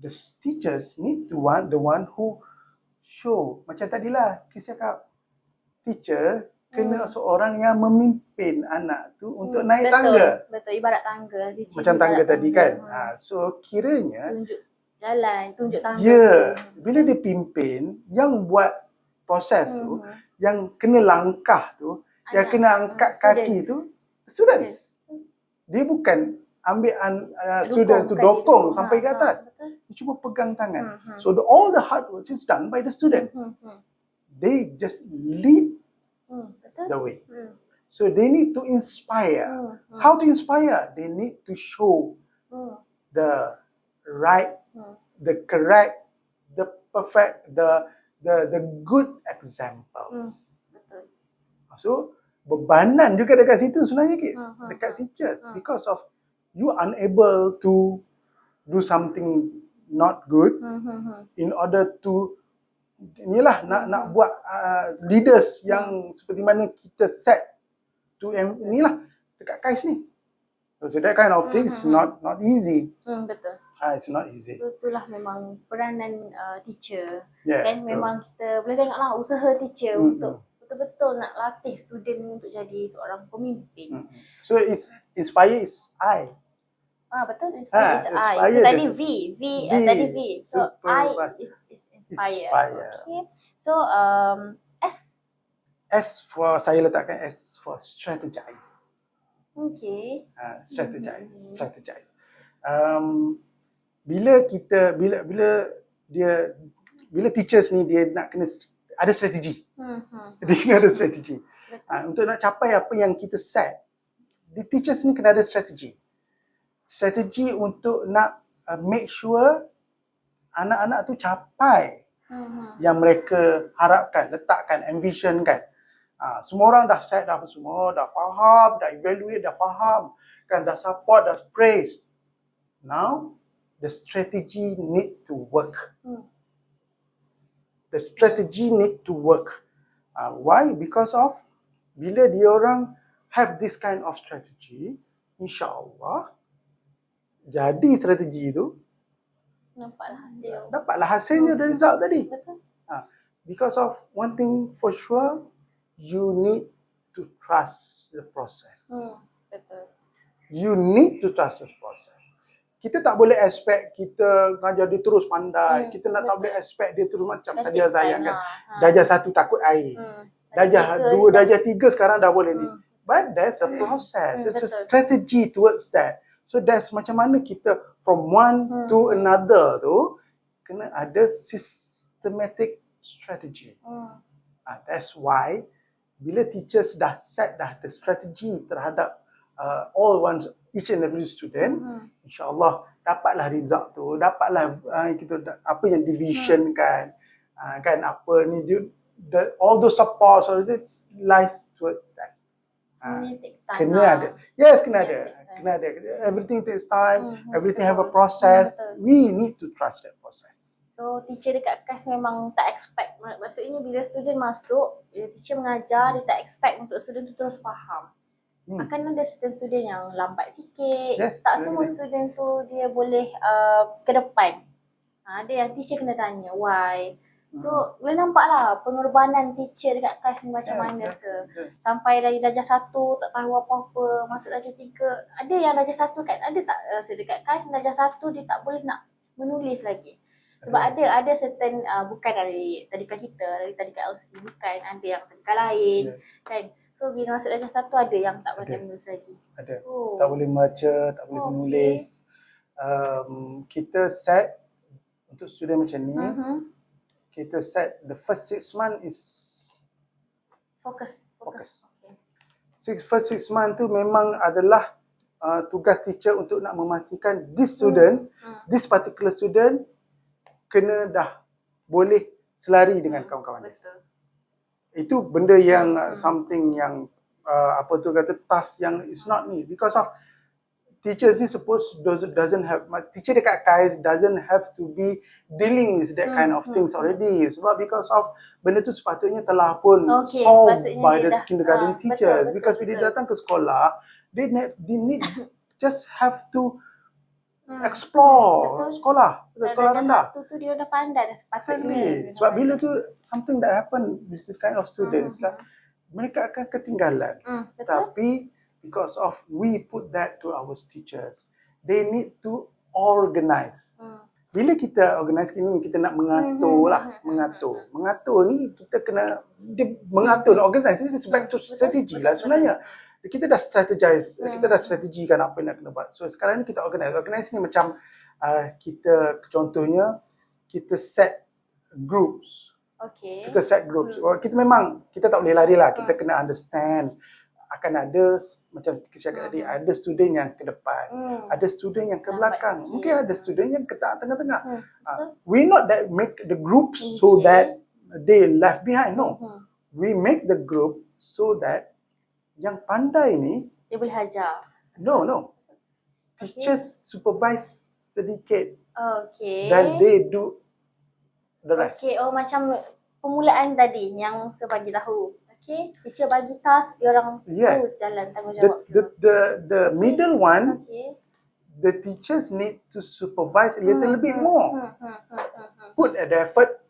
the teachers need to the one who show. Macam tadilah kita cakap, teacher kena seorang yang memimpin anak tu untuk naik tangga. Betul, ibarat tangga. Macam tangga tadi kan. So kiranya tunjuk jalan, tunjuk tangga. Bila dia pimpin, yang buat proses tu, yang kena langkah tu, yang kena angkat kaki tu, students. Dia bukan ambil student tu dokong sampai ke atas. Dia cuma pegang tangan. So all the hard work is done by the student. They just lead the way. So they need to inspire. How to inspire? They need to show the right, the correct, the perfect, the good examples. So bebanan juga dekat situ sebenarnya kids, dekat teachers, because of you unable to do something not good in order to inilah nak buat leaders yang seperti mana kita set to inilah dekat KAIS ni. So that kind of things not easy. Betul. It's not easy. So itulah memang peranan teacher. Yeah. Kan memang kita boleh tengoklah usaha teacher untuk betul-betul nak latih student ni untuk jadi seorang pemimpin. So inspire is I. Betul. Inspire is I. inspire So tadi is- V. V. Tadi V. So Super. I is inspire. Inspire. Okay. So S. S for saya letakkan S for strategize. Okay. Strategize. Bila teachers ni dia nak kena ada strategi. Dia kena ada strategi. Untuk nak capai apa yang kita set, the teachers ni kena ada strategi. Strategi untuk nak make sure anak-anak tu capai yang mereka harapkan, letakkan, envisionkan. Semua orang dah set dah semua, dah faham, dah evaluate, dah faham, kan, dah support, dah praise. Now, the strategy need to work. The strategy need to work. Why? Because of bila diorang have this kind of strategy, insya-Allah jadi strategi itu dapatlah hasilnya the result tadi. Betul. Because of one thing for sure, you need to trust the process. Betul. You need to trust the process. Kita tak boleh expect kita ngajar dia terus pandai. Kita nak tak boleh expect dia terus macam tadi Zayan kan. Darjah 1 takut air. Darjah 2, darjah 3 sekarang dah boleh ni. But there's a process. It's a strategy towards that. So that's macam mana kita from one to another tu kena ada systematic strategy. That's why bila teachers dah set dah the strategy terhadap each and every student, insya-Allah dapatlah result tu, dapatlah kita apa yang division kan, apa ni all those supports lies towards that. Kena ada. Yes, kena ada. Kena ada. Everything takes time, everything have a process. We need to trust that process. So teacher dekat kelas memang tak expect. Maksudnya bila student masuk, teacher mengajar, dia tak expect untuk student tu terus faham. Akan ada student yang lambat sikit. Tak semua student tu dia boleh ke depan. Ada yang teacher kena tanya why. So boleh nampak lah pengorbanan teacher dekat kelas ni macam mana. Sampai dari darjah 1 tak tahu apa-apa, masuk darjah 3. Ada yang darjah 1 kan, ada tak dekat kelas darjah 1 dia tak boleh nak menulis lagi. Sebab ada certain bukan dari tadika kita, dari tadika LC, bukan, ada yang tadika lain kan. So bila masuk darjah 1 ada yang tak boleh menulis lagi. Ada. Tak boleh baca, tak boleh menulis. Kita set untuk student macam ni, kita set the first 6 months is fokus. First 6 months tu memang adalah tugas teacher untuk nak memastikan this student, this particular student kena dah boleh selari dengan kawan-kawan dia. Itu benda yang something yang apa tu kata task yang is not me, because of teachers ni doesn't have teacher dekat KAIS doesn't have to be dealing with that kind of things already. Sebab because of benda tu sepatutnya telah pun solved by the kindergarten teachers. Because bila dia datang ke sekolah, they need just have to explore sekolah rendah. Tu dia dah pandai dah sepatutnya. Sebab bila tu something that happen with this kind of students mereka akan ketinggalan. Tapi because of we put that to our teachers, they need to organize. Bila kita organize ini, kita nak mengatur lah, mengatur ni kita kena mengatur, organize ni sebab tu strategi lah sebenarnya. Kita dah strategize, kita dah strategikan apa yang nak kena buat. So sekarang ni kita organize. Organize ni macam kita contohnya kita set groups. Kita set groups. Kita memang kita tak boleh lari lah. Kita kena understand akan ada macam kita cakap tadi, ada student yang ke depan, ada student yang ke belakang, mungkin ada student yang ke tengah-tengah. We not that make the groups so that they left behind. No, we make the group so that yang pandai ni dia boleh ajar. No. Teachers supervise sedikit. Dan they do the rest. Macam permulaan tadi yang saya bagi tahu. Teacher bagi task, dia orang jalan tanggungjawab. The middle one, the teachers need to supervise a little bit more. Put the effort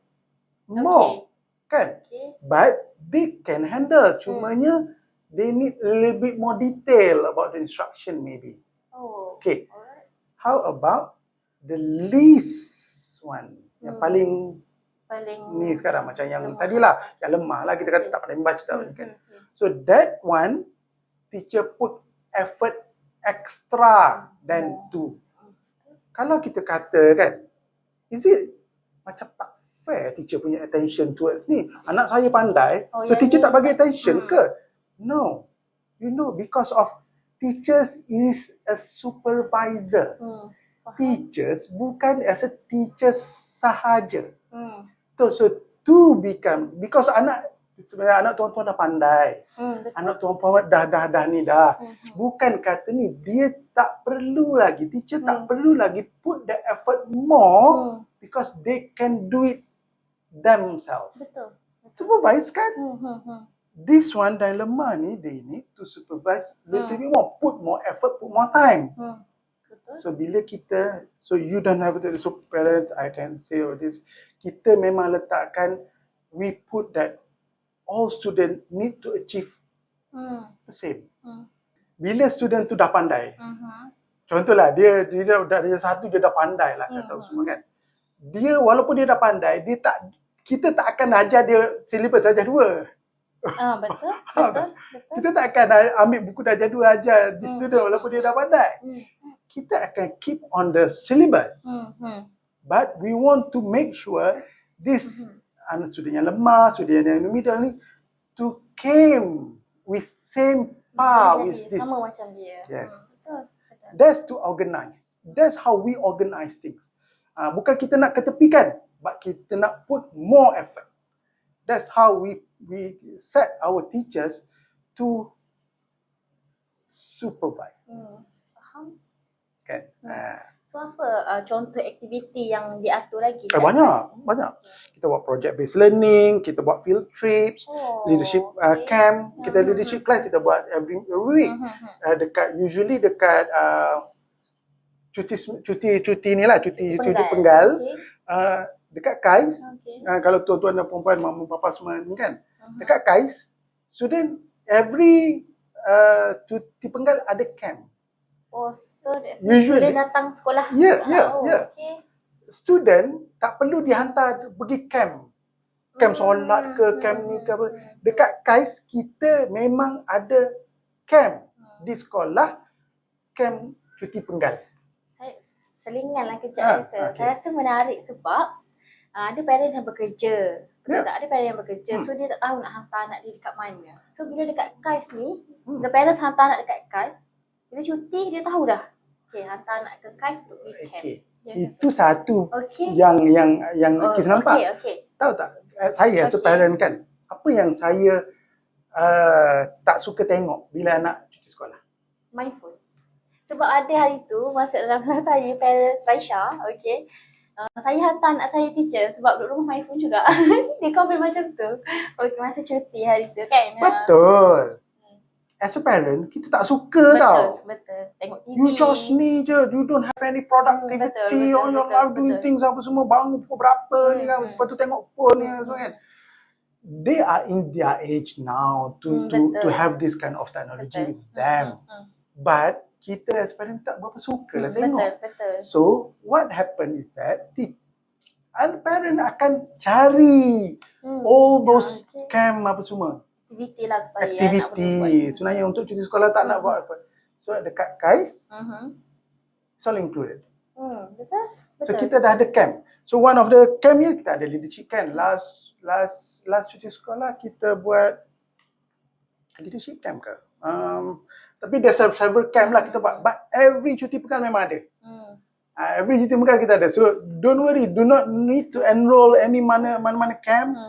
more. Kan? Okay. But they can handle. Cumanya they need a little bit more detail about the instruction maybe. Oh. Okay. Alright. How about the least one? Yang paling Paling ni sekarang macam yang lemah. tadilah, yang lemah lah kita kata tak pandai membaca tak kan. So that one teacher put effort extra than two. Kalau kita kata kan, is it macam tak fair teacher punya attention towards ni? Anak saya pandai, so yang teacher ni tak bagi attention ke? No. You know, because of teachers is a supervisor. Teachers bukan as a teacher sahaja. So to become, because sebenarnya anak tuan-tuan dah pandai. Anak tuan-tuan dah ni dah. Bukan kata ni, dia tak perlu lagi, teacher tak perlu lagi put the effort more because they can do it themselves. Betul. Supervise kan? This one dan lemah ni, they need to supervise little bit more, put more effort, put more time. So bila kita, so you don't have to, so parents, I can say all this, kita memang letakkan, we put that all students need to achieve the same. Bila student tu dah pandai, contohlah dia dah darjah 1 dia dah pandai lah kata semua kan. Dia walaupun dia dah pandai, kita tak akan ajar dia silibus darjah 2. Betul. Kita tak akan ambil buku darjah 2 ajar di student walaupun dia dah pandai. Kita akan keep on the syllabus. But we want to make sure this student yang lemah, student yang middle ni to came with same power with this. Sama macam dia. Yes. Betul. That's to organize. That's how we organize things. Bukan kita nak ketepikan, but kita nak put more effort. That's how we set our teachers to supervise. Faham? Kan? So apa contoh aktiviti yang diatur lagi? Banyak. Kita buat project based learning, kita buat field trips, leadership camp, kita leadership class kita buat every week. Usually dekat cuti ni lah, cuti penggal. Dekat KAIS, kalau tuan-tuan dan puan-puan, mama papa semua ni kan, dekat KAIS, student every cuti penggal ada camp. So Usually, student datang sekolah. Yeah. Okay. Student tak perlu dihantar pergi camp. Camp solat ke, camp ni ke apa. Dekat KAIS, kita memang ada camp di sekolah, camp cuti penggal. Saya selinganlah kejap rasa. Saya rasa menarik sebab ada parent yang bekerja. Betul tak? Ada parent yang bekerja. So dia tak tahu nak hantar anak dia dekat mana. So bila dekat KAIS ni, the parents hantar anak dekat KAIS, bila cuti dia tahu dah. Okay, hantar anak ke KAIS untuk pergi camp. Itu satu yang Kis nampak. Tahu tak? Saya as a parent kan, apa yang saya tak suka tengok bila anak cuti sekolah? My phone. Sebab ada hari tu, masa dalam saya, parents Raisha, saya hantar anak saya teacher sebab duduk rumah my phone juga. Dia komen macam tu. Masa cuti hari tu kan. Betul. As a parent, kita tak suka tau. Betul. Tengok TV. You just ni je. You don't have any productivity on your life, doing things apa semua. Bangun pukul berapa ni kan. Lepas tu tengok phone ni kan. They are in their age now to have this kind of technology with them. But kita as parent tak berapa suka lah tengok. Betul. So, what happen is that parent akan cari all those camp apa semua. Aktiviti lah supaya aktiviti. Sebenarnya untuk cuti sekolah tak nak buat apa. So dekat KAIS, it's all included. Betul. So kita dah ada camp. So one of the camp ni kita ada leadership camp. Last cuti sekolah kita buat leadership camp ke? Tapi there's several camp lah kita buat. But every cuti pekan memang ada. Every cuti pekan kita ada. So don't worry, do not need to enroll any mana-mana camp.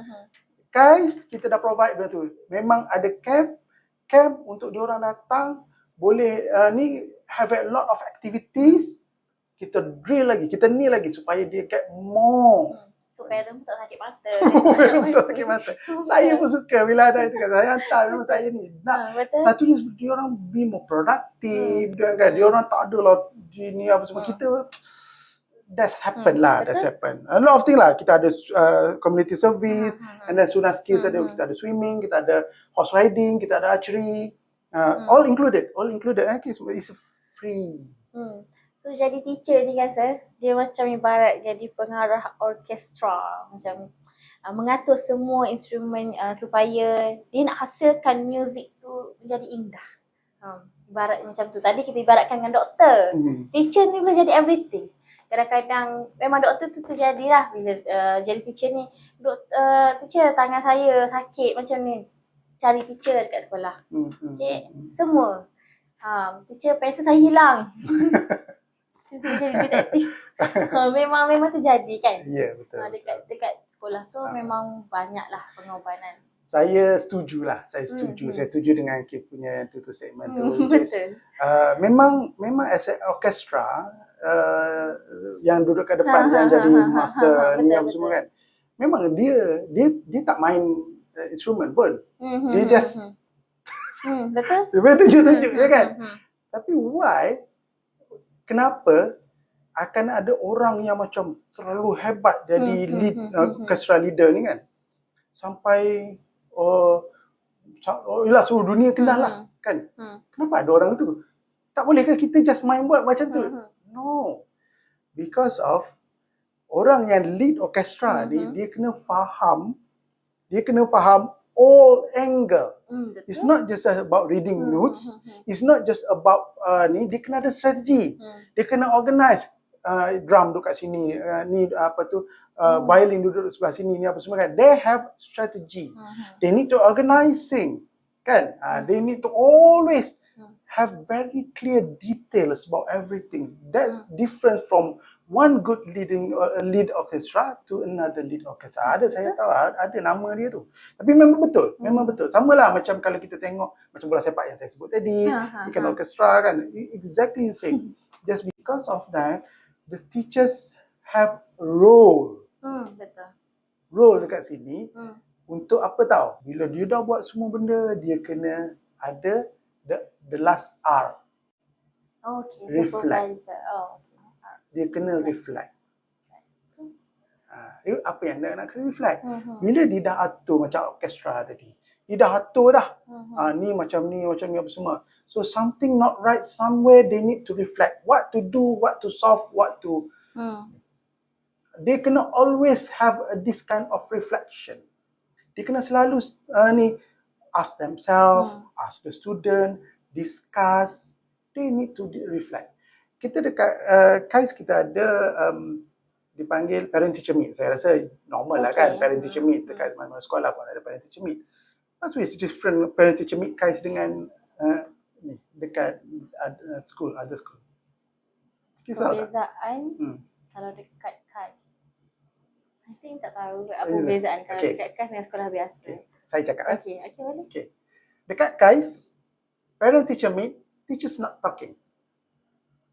Guys, kita dah provide benda tu. Memang ada camp untuk diorang datang, boleh have a lot of activities. Kita drill lagi, kita ni lagi supaya dia get more. So So parent pun tak sakit mata. Betul sakit mata. Saya pun suka bila ada itu kan. Saya hantar memang saya ni. Nak Betul. satunya dia orang be more productive. Dia kan. Dia orang tak ada lah ni apa semua. Kita that's happen lah. That's happen. A lot of thing lah. Kita ada community service. And then Sunnah skill tadi. Kita ada swimming. Kita ada horse riding. Kita ada archery. All included. All included. It's free. So jadi teacher ni kan sir, dia macam ibarat jadi pengarah orkestra, macam mengatur semua instrumen supaya dia nak hasilkan muzik tu menjadi indah. Ibarat macam tu. Tadi kita ibaratkan dengan doktor. Teacher ni boleh jadi everything. Kadang-kadang memang doktor tu terjadilah bila jadi teacher ni. Teacher, tangan saya sakit macam ni. Cari teacher dekat sekolah. Okay. Semua. Teacher, pensel saya hilang. Jadi detektif. Memang terjadi kan? Ya, betul. Dekat sekolah. So memang banyaklah pengorbanan. Saya setuju lah. Saya setuju dengan Kip punya tutur statement tu. Betul. Memang as an orchestra yang duduk kat depan yang jadi masa ni apa semua kan. Memang dia tak main instrumen pun. Dia just betul. dia tunjuk-tunjuk je kan. Tapi why? Kenapa akan ada orang yang macam terlalu hebat jadi lead orchestra leader ni kan? Sampai yelah seluruh dunia kenal lah kan? Kenapa ada orang tu? Tak boleh ke kita just main buat macam tu? No. Because of orang yang lead orchestra ni, dia kena faham all angle. It's not just about reading notes. It's not just about dia kena ada strategi. Dia kena organize drum duduk kat sini, violin duduk sebelah sini ni apa semua kan. They have strategy. They need to organizing kan. They need to always have very clear details about everything. That's different from one good lead orchestra to another lead orchestra. Saya tahu ada nama dia tu. Tapi memang betul. Sama lah macam kalau kita tengok macam bola sepak yang saya sebut tadi, ikan orchestra kan. Exactly the same. Just because of that, the teachers have role. Betul. Role dekat sini untuk apa tahu? Bila dia dah buat semua benda, dia kena ada the last R. Okay. Reflect. Oh. Dia kena reflect. Apa yang nak kena reflect? Bila dia dah atur macam orkestra tadi, dia dah atur dah. Ni macam ni apa semua. So something not right somewhere, they need to reflect. What to do, what to solve, what to... They kena always have this kind of reflection. Dia kena selalu ask themselves, ask the student, discuss. They need to reflect. Kita dekat KAIS kita ada dipanggil parent teacher meet. Saya rasa normal lah kan parent teacher meet dekat mana-mana sekolah pun ada parent teacher meet. What's different parent teacher meet KAIS dengan dekat other school? Perbezaan kalau dekat KAIS, I think tak tahu apa perbezaan kalau dekat KAIS dengan sekolah biasa. Saya cakap boleh. Dekat KAIS, parent teacher meet, teachers not talking.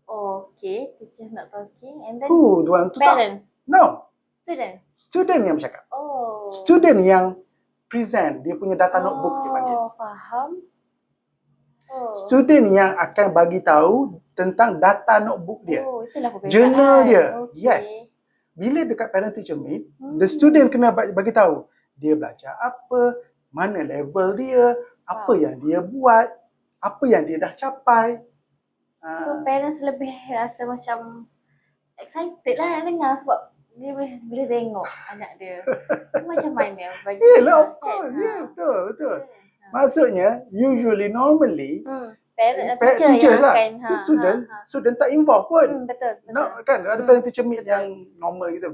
Okay, teachers not talking and then Who the one to parents? Talk? No. Students? Student yang bercakap. Student yang present. Dia punya data notebook dia panggil. Faham. Student yang akan bagi tahu tentang data notebook dia. Itulah perbezaan. Journal dia. Yes. Bila dekat parent teacher meet, the student kena bagi tahu dia belajar apa, mana level dia, apa yang dia buat, apa yang dia dah capai. So parents lebih rasa macam excited lah nak dengar sebab dia boleh tengok anak dia. Macam mana bagi of course. Betul. Maksudnya normally teachers lah. Student tak involve pun. Betul. Kan ada parent teacher meet yang normal gitu.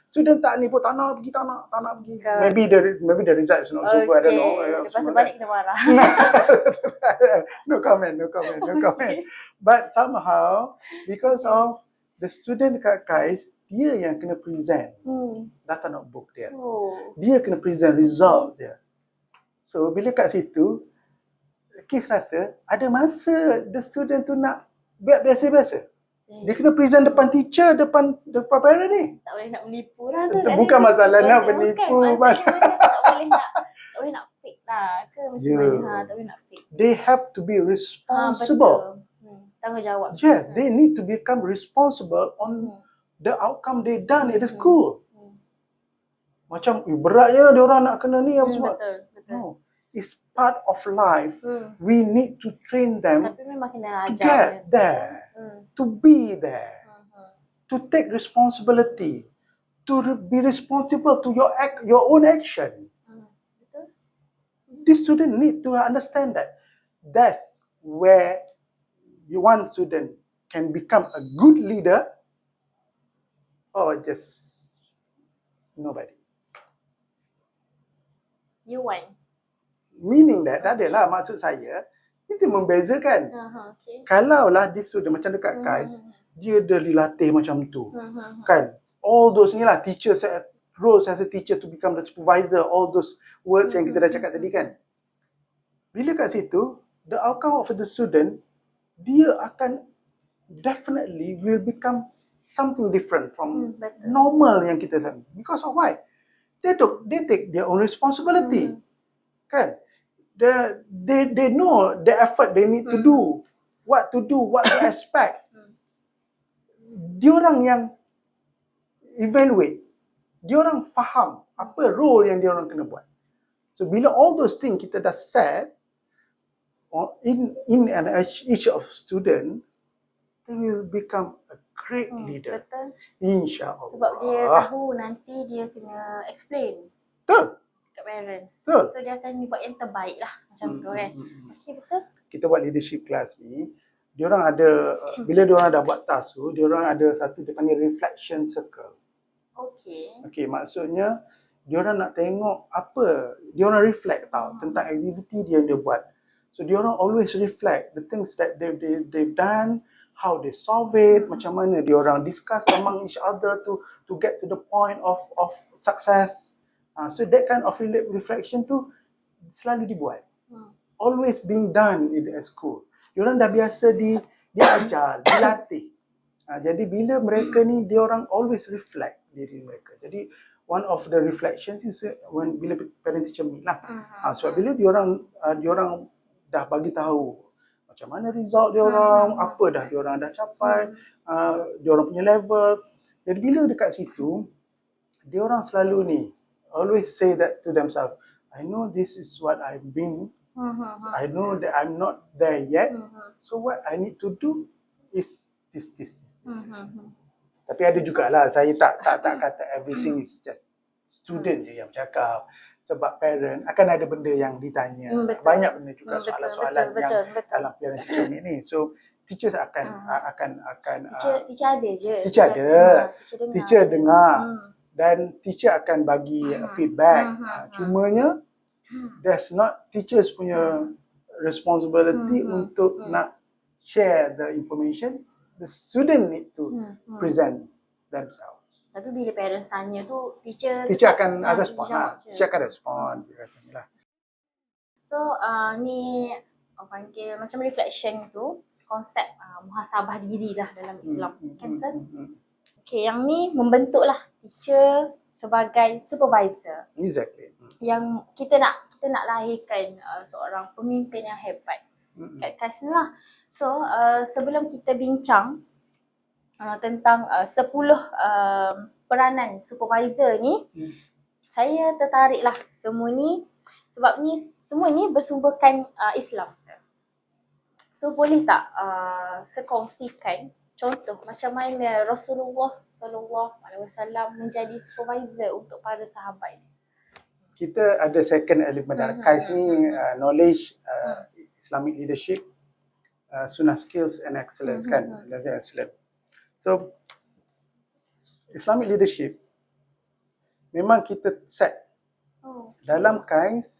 Student tak ni pun tak nak pergi. Maybe the result is not so good. I don't know. Lepas balik kena marah. No comment. But somehow because of the student dekat KAIS, dia yang kena present data notebook dia. Dia kena present result dia. So bila kat situ, Kis rasa ada masa the student tu nak biasa-biasa. Dia kena present depan teacher, depan parent ni. Tak boleh nak menipu lah tu. Bukan masalah nak menipu. Maksudnya tak boleh nak fake lah ke macam mana. Tak boleh nak fake. They have to be responsible. Betul. Tanggungjawab. Yes, they need to become responsible on the outcome they done at the school. Macam beratnya dia orang nak kena ni apa semua. Betul. No. It's part of life. We need to train them Tapi memang kena to ajar. get there, to be there, to take responsibility, to be responsible to your own action. Betul. This student need to understand that. That's where one student can become a good leader or just nobody. You want. Meaning that, tak adalah maksud saya, kita membezakan. Okay. Kalaulah this student macam dekat KAIS, dia dah dilatih macam tu. Kan? All those ni lah, teachers, roles as a teacher to become the supervisor, all those words yang kita dah cakap tadi kan. Bila kat situ, the outcome of the student, dia akan definitely will become something different from normal yang kita lakukan. Because of why? They take their own responsibility. Kan? They know the effort they need to do, what to expect. Diorang yang evaluate, diorang faham apa role yang diorang kena buat. So bila all those things kita dah set in each of student, they will become a great leader. Betul. InsyaAllah. Sebab dia tahu nanti dia kena explain Betul. kat parents. Betul. So dia akan buat yang terbaik lah macam tu kan. Okay, betul. Kita buat leadership class ni, diorang ada, bila diorang dah buat task tu, diorang ada satu dia panggil reflection circle. Okay, maksudnya diorang nak tengok apa, diorang reflect tau tentang aktiviti dia yang dia buat. So diorang always reflect the things that they've done, how they solve it, macam mana diorang discuss among each other to get to the point of success. So that kind of reflection tu selalu dibuat. Always being done in the school. Diorang dah biasa diajar, dilatih. Jadi bila mereka ni, diorang always reflect diri mereka. Jadi one of the reflections is bila parent teacher meet lah. Sebab bila diorang dah bagi tahu macam mana result diorang, apa dah diorang dah capai, diorang punya level. Jadi bila dekat situ, diorang selalu ni always say that to themselves, I know this is what I've been. I know that I'm not there yet. So what I need to do is this. Tapi ada jugalah, saya tak kata everything is just student je yang bercakap. Sebab parent akan ada benda yang ditanya. Banyak benda juga soalan-soalan yang dalam parent teacher meet ni. So teachers akan Teacher ada je. Teacher dengar. Dan teacher akan bagi feedback. Cumanya that's not teachers punya responsibility untuk nak share the information. The student need to present themselves. Tapi bila parents tanya tu, teacher akan respon lah. Teacher akan respon. Dia kata ni lah. So ni orang panggil macam reflection tu, konsep muhasabah diri lah dalam Islam. Kan betul? Okay, yang ni membentuklah teacher sebagai supervisor. Exactly. Yang kita nak lahirkan seorang pemimpin yang hebat kat KAIS ni lah. So sebelum kita bincang tentang 10 peranan supervisor ni, saya tertariklah semua ni sebab ni semua ni bersumberkan Islam. So boleh tak sekongsikan contoh macam mana Rasulullah SAW menjadi supervisor untuk para sahabat? Kita ada second element dalam KAIS ni, knowledge, Islamic leadership, sunnah skills and excellence kan. Excellent. So Islamic leadership memang kita set dalam KAIS.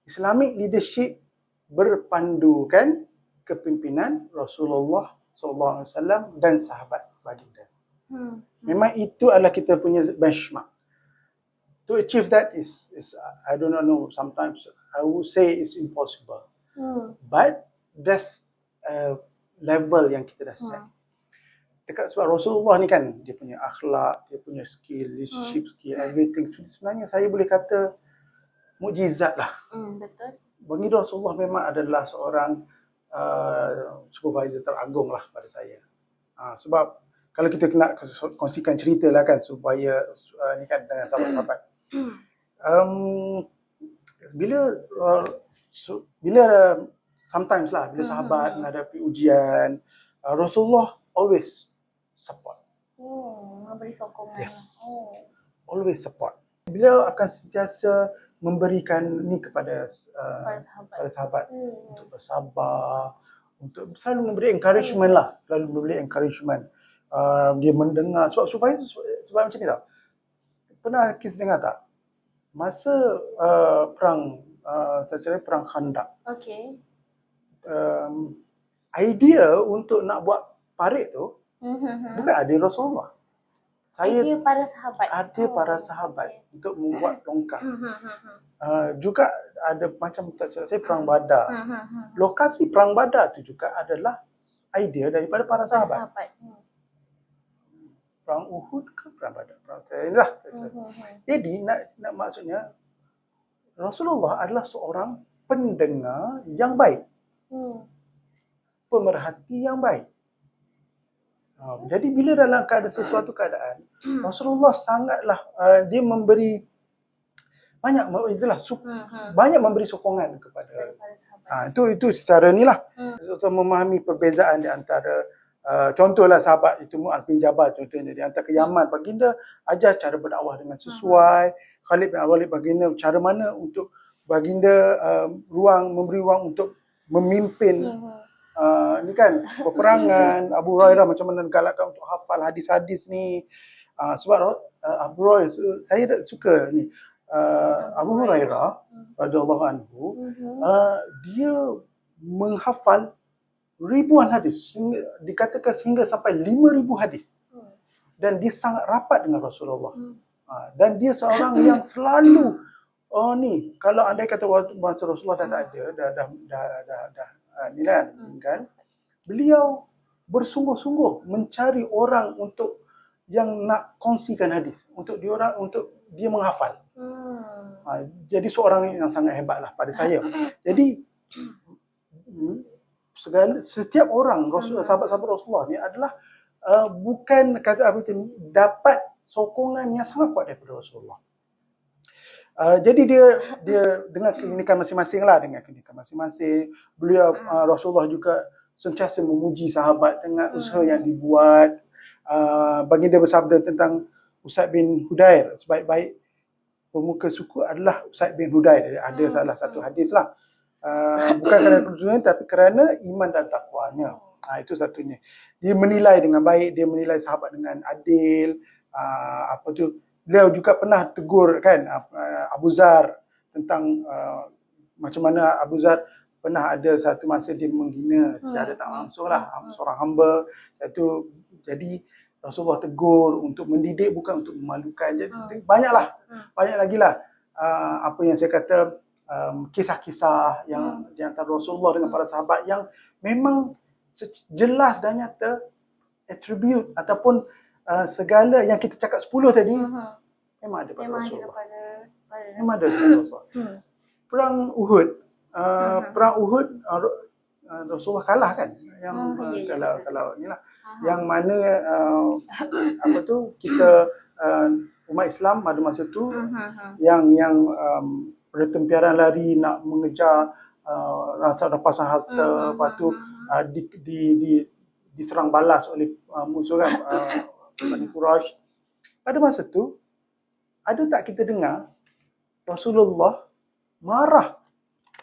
Islamic leadership berpandukan kepimpinan Rasulullah SAW dan sahabat baginda. Memang itu adalah kita punya benchmark. To achieve that is I don't know, sometimes I would say it's impossible. But that's level yang kita dah set. dekat sebab Rasulullah ni kan, dia punya akhlak, dia punya skill, leadership skill, everything. Sebenarnya saya boleh kata mukjizat lah. Betul. Bagi Rasulullah memang adalah seorang supervisor teragung lah pada saya. Sebab kalau kita nak kongsikan cerita lah kan, supaya ni kan dengan sahabat-sahabat. Bila sometimes lah, bila sahabat menghadapi ujian, Rasulullah always support. Memberi sokongan. Yes. Always support. Beliau akan sentiasa memberikan ni kepada para sahabat untuk bersabar, untuk selalu memberi encouragement lah, selalu memberi encouragement. Dia mendengar sebab macam ni tau. Pernah kes dengar tak? Masa perang Khandaq. Okey. Idea untuk nak buat parit tu bukan ada Rasulullah. Idea para sahabat. Ada para sahabat untuk membuat longkang. Juga ada macam tak silap saya perang Badar. Lokasi perang Badar tu juga adalah idea daripada para sahabat. Perang Uhud ke perang Badar? Perang inilah. Jadi nak maksudnya Rasulullah adalah seorang pendengar yang baik. Pemerhati yang baik. Jadi bila dalam sesuatu keadaan, Rasulullah sangatlah dia memberi banyak memberi sokongan kepada itu secara inilah untuk memahami perbezaan di antara contohlah sahabat itu Muaz bin Jabal contohnya, di antara ke Yaman, baginda ajar cara berdakwah dengan sesuai. Khalid bin Walid, baginda cara mana untuk baginda memberi ruang untuk memimpin ni kan peperangan. Abu Hurairah macam mana galakkan untuk hafal hadis-hadis ni. Sebab Abu Hurairah, saya suka ni Abu Hurairah radhiyallahu anhu, dia menghafal ribuan hadis, dikatakan sehingga sampai 5,000 hadis. Dan dia sangat rapat dengan Rasulullah. Dan dia seorang yang selalu ni kalau andai kata masa Rasulullah dah tak ada, dah ni kan, beliau bersungguh-sungguh mencari orang untuk yang nak kongsikan hadis untuk dia menghafal. Jadi seorang yang sangat hebat lah pada saya. Jadi setiap orang sahabat-sahabat Rasulullah ni adalah bukan kata apa tu, dapat sokongan yang sangat kuat daripada Rasulullah. Jadi dia dengan keunikan masing-masing lah, beliau Rasulullah juga sentiasa memuji sahabat dengan usaha yang dibuat. Baginda bersabda tentang Usaid bin Hudair, sebaik-baik pemuka suku adalah Usaid bin Hudair. Ada salah satu hadis lah. Bukan kerana kedudukannya tapi kerana iman dan takwanya. Itu satunya. Dia menilai dengan baik, dia menilai sahabat dengan adil. Beliau juga pernah tegur kan Abu Zar tentang macam mana Abu Zar pernah ada satu masa dia menghina secara tak langsung lah seorang hamba. Jadi Rasulullah tegur untuk mendidik, bukan untuk memalukan. Jadi banyak lagi lah apa yang saya kata, kisah-kisah yang di antara Rasulullah dengan para sahabat yang memang jelas dan nyata atribut ataupun segala yang kita cakap 10 tadi memang ada pada Rasulullah. Memang ada pada Rasulullah. Perang Uhud, Rasulullah kalah kan? Yang kalau inilah yang mana kita umat Islam pada masa tu yang pertempuran lari nak mengejar rampasan harta, lepas tu diserang balas oleh musuh kan, Bani Quraisy. Pada masa tu, ada tak kita dengar Rasulullah marah,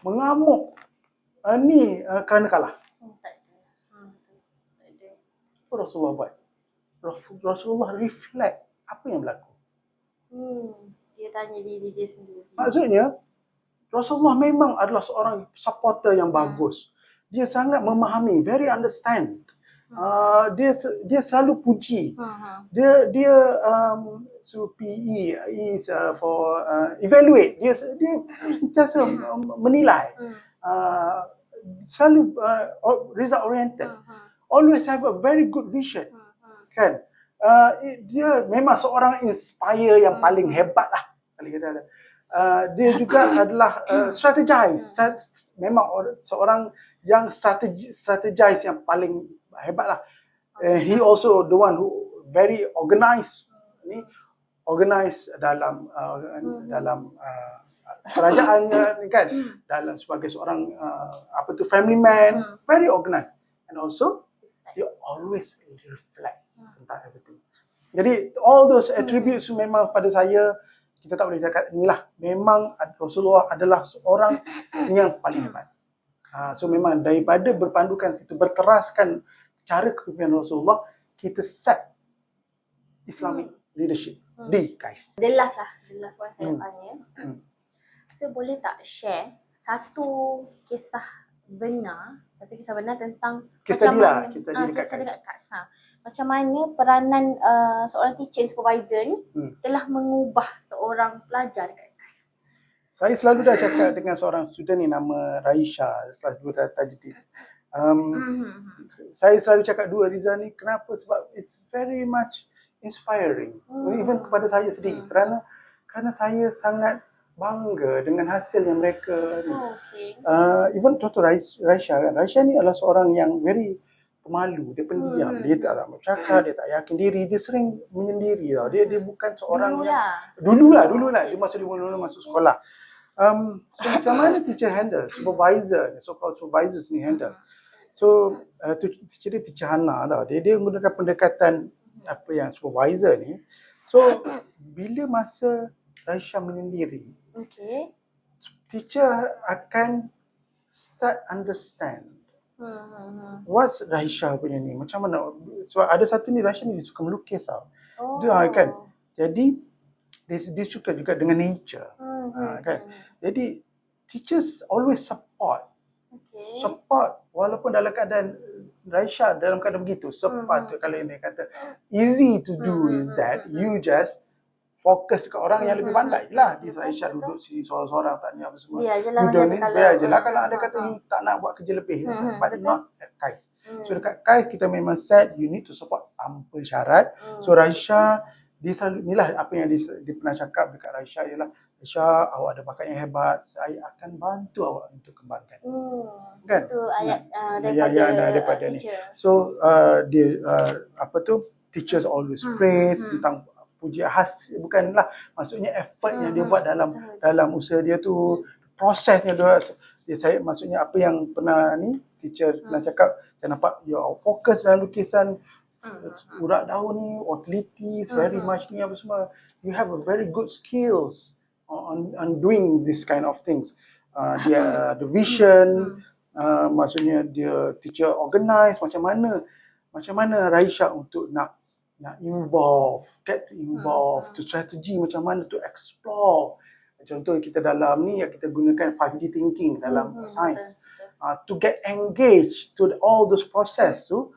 mengamuk kerana kalah? Tak ada. Apa Rasulullah buat? Rasulullah reflect apa yang berlaku. Dia tanya diri dia sendiri. Maksudnya, Rasulullah memang adalah seorang supporter yang bagus. Dia sangat memahami, very understand. Dia selalu puji. Dia PE is for evaluate. Dia sentiasa menilai. Selalu result oriented. Always have a very good vision. kan. Dia memang seorang inspire yang paling hebat lah. Kalau kita kata. Dia juga adalah strategize. Memang seorang yang strategize yang paling hebat lah. He also the one who very organized dalam kerajaannya kan, dalam sebagai seorang family man, very organized, and also he always reflect tentang everything. Jadi all those attributes memang pada saya, kita tak boleh cakap inilah, memang Rasulullah adalah seorang yang paling hebat. So memang daripada berpandukan situ, berteraskan cara kepimpinan Rasulullah, kita set Islamic leadership di KAIS. The last one saya tanya. So boleh tak share satu kisah benar tentang Kisah kisah dekat KAIS. Macam mana peranan seorang teacher supervisor ni telah mengubah seorang pelajar dekat KAIS? Saya selalu dah cakap dengan seorang student ni, nama Raisha, kelas 2 Tajdid. Saya selalu cakap dua Riza ni, kenapa? Sebab it's very much inspiring, even kepada saya sendiri, kerana saya sangat bangga dengan hasil yang mereka ni. Even contoh Raisha kan, Raisha ni adalah seorang yang very pemalu, dia pendiam, dia tak mau cakap, dia tak yakin diri, dia sering menyendiri tau. Dia bukan seorang dulu lah dia masuk sekolah. So macam mana teacher handle, so-called supervisors ni handle. So teacher dia Teacher Hana tau, dia menggunakan pendekatan apa yang supervisor ni. So bila masa Raisha menyendiri, teacher akan start understand what's Raisha punya ni, macam mana. Sebab ada satu ni, Raisha ni dia suka melukis tau. Dia kan, jadi dia suka juga dengan nature, kan. Jadi teachers always support walaupun dalam keadaan Raisha dalam keadaan begitu, kalau ini kata easy to do is that you just fokus dekat orang yang lebih pandai lah. Di Raisha duduk sini seorang-seorang, tak ni apa semua. Biar je lah kalau ada kata you tak nak buat kerja lebih. But not at KAIS. So dekat KAIS kita memang set you need to support tanpa syarat. So Raisha, dia selalu, inilah apa yang dia pernah cakap dekat Raisha, ialah Raisha, awak ada bakat yang hebat, saya akan bantu awak untuk kembangkan. Kan? Itu ayat daripada ni. So dia teachers always praise tentang pujian hasil, bukanlah maksudnya effort yang dia buat dalam usaha dia tu, prosesnya saya maksudnya apa yang pernah ni teacher pernah cakap, saya nampak you fokus dalam lukisan urat daun ni, teliti very much ni apa semua, you have a very good skills on doing this kind of things. Dia the vision, maksudnya dia teacher organize macam mana Raisha untuk nak get involved, to strategy macam mana to explore. Contoh kita dalam ni, kita gunakan 5D thinking dalam science, to get engaged to all those process tu.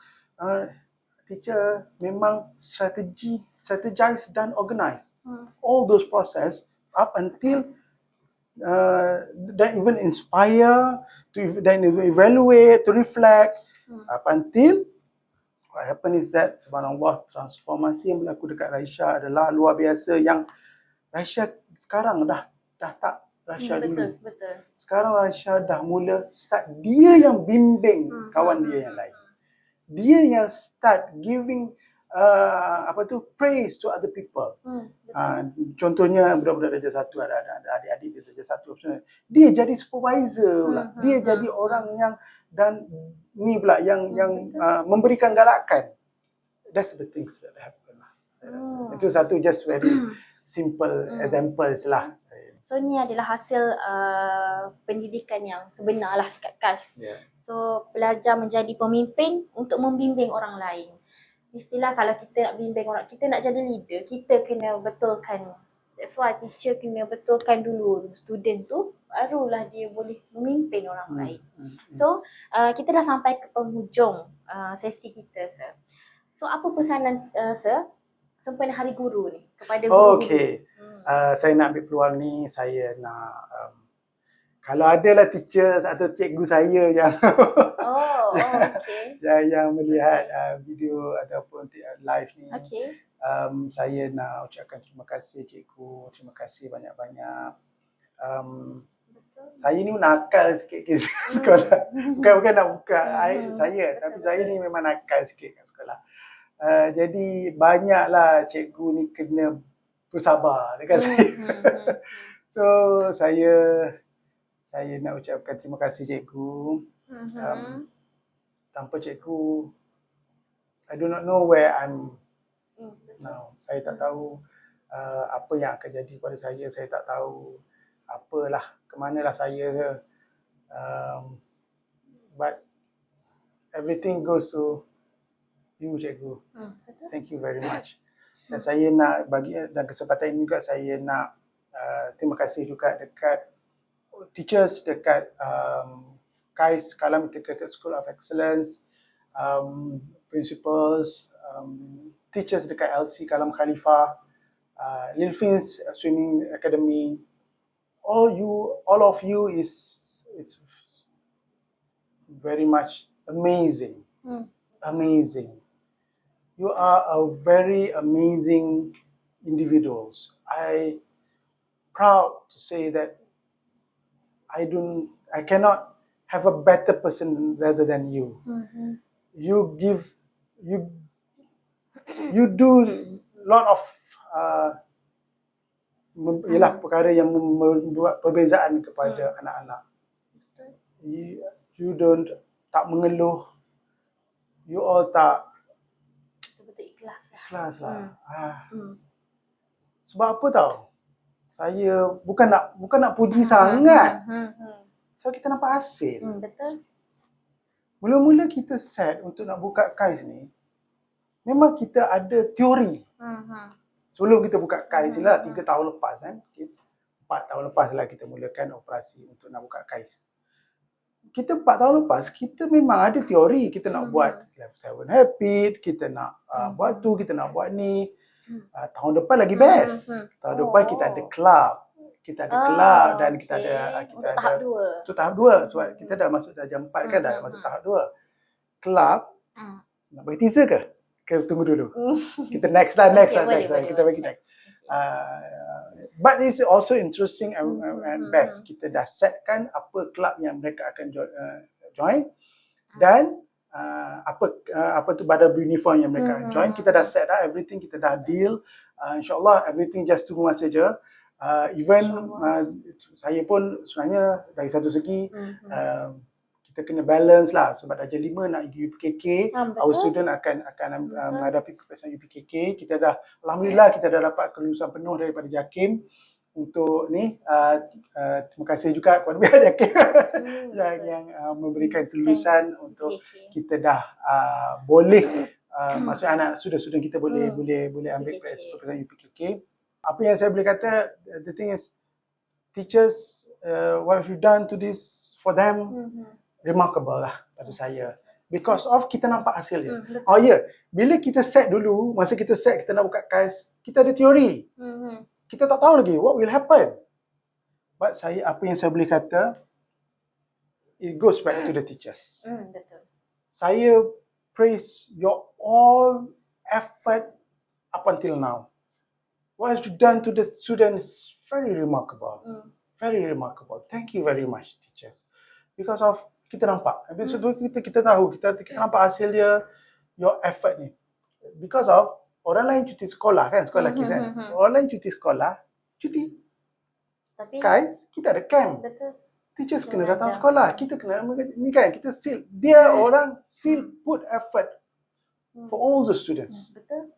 Teacher memang strategize dan organize all those process up until then even inspire, then evaluate, to reflect, up until what happen is that, subhanallah, transformasi yang berlaku dekat Raisha adalah luar biasa. Yang Raisha sekarang dah tak Raisha dulu. Betul. Sekarang Raisha dah mula start, dia yang bimbing kawan dia yang lain. Dia yang start giving praise to other people. Contohnya budak-budak darjah 1, ada adik-adik darjah 1, dia jadi supervisor pula. Dia jadi orang yang dan ni pula yang memberikan galakan. That's the things that happen lah. Itu satu just very simple examples lah. So ni adalah hasil pendidikan yang sebenar lah dekat KAIS. So pelajar menjadi pemimpin untuk membimbing orang lain. Istilah kalau kita nak bimbing orang, kita nak jadi leader, kita kena betulkan. That's why teacher kena betulkan dulu student tu, barulah dia boleh memimpin orang lain. So kita dah sampai ke penghujung sesi kita, Sir. So apa pesanan Sir sempena Hari Guru ni kepada guru? Saya nak ambil peluang ni, saya nak kalau adalah teacher atau cikgu saya yang okey. yang melihat video ataupun live ni. Okey. Saya nak ucapkan terima kasih cikgu, terima kasih banyak-banyak. Betul. Saya ni nakal sikit ke sekolah. Bukan nak buka aib saya, Betul, tapi saya ni memang nakal sikit kat sekolah. Jadi banyaklah cikgu ni kena bersabar dekat saya. So saya nak ucapkan terima kasih cikgu. Tanpa cikgu, I do not know where I'm now. Saya tak tahu apa yang akan jadi pada saya. Saya tak tahu apalah, ke manalah saya. But everything goes to you, cikgu. Thank you very much. Dan saya nak bagi, dan kesempatan ini juga saya nak terima kasih juga dekat teachers dekat KAIS, Kalam Integrated School of Excellence, principals, teachers dekat LC Kalam Khalifah, Lilfins Swimming Academy. All of you is very much amazing. Amazing. You are a very amazing individuals. I proud to say that I cannot have a better person rather than you. You do lot of perkara yang membuat perbezaan kepada anak-anak. You don't tak mengeluh. You all tak betul-betul ikhlas lah. Sebab apa tau? Saya bukan nak puji sangat. So kita nampak hasil. Betul. Mula-mula kita set untuk nak buka KAIS ni, memang kita ada teori. Sebelum kita buka KAIS ni lah, 3 tahun lepas kan. 4 tahun lepas lah kita mulakan operasi untuk nak buka KAIS. Kita 4 tahun lepas, kita memang ada teori. Kita nak buat Level 7 Habit, kita nak buat tu, kita nak buat ni. Tahun depan lagi best. Tahun depan kita ada club. Kita ada club dan kita ada tahap 2. Untuk tahap 2 sebab kita dah masuk darjah 4 kan, dah masuk tahap 2. Club nak bagi teaser ke? Tunggu dulu. Kita next. Kita bagi next. But it's also interesting and best. Kita dah setkan apa club yang mereka akan join dan apa tu badan uniform yang mereka akan join. Kita dah set dah everything, kita dah deal. InsyaAllah everything just tunggu masa je. Even saya pun sebenarnya dari satu segi kita kena balance lah sebab darjah 5 nak UPKK, our student akan menghadapi peperiksaan UPKK. Kita dah alhamdulillah kita dah dapat kelulusan penuh daripada JAKIM untuk ni. Terima kasih juga kepada pihak JAKIM yang memberikan kelulusan untuk kita dah boleh maksudnya anak student kita boleh ambil peperiksaan UPKK. Apa yang saya boleh kata, the thing is, teachers, what have you done to this for them, remarkable lah pada saya. Because of kita nampak hasil dia. Oh ya, bila kita set dulu, masa kita set kita nak buka KAIS, kita ada teori. Kita tak tahu lagi what will happen. But apa yang saya boleh kata, it goes back to the teachers. Betul. Saya praise your all effort up until now. What has you done to the students is very remarkable. Very remarkable. Thank you very much, teachers. Because of kita nampak. Kita tahu, kita nampak hasil dia, your effort ni. Because of orang lain cuti sekolah kan, sekolah KIS kan. Orang lain cuti sekolah, cuti. Tapi KAIS, kita ada camp. betul. Teachers kena datang sekolah. Kita kena ni kan, kita still, dia orang still put effort for all the students. Betul.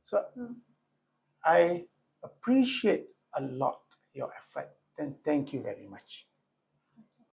So I appreciate a lot your effort and thank you very much.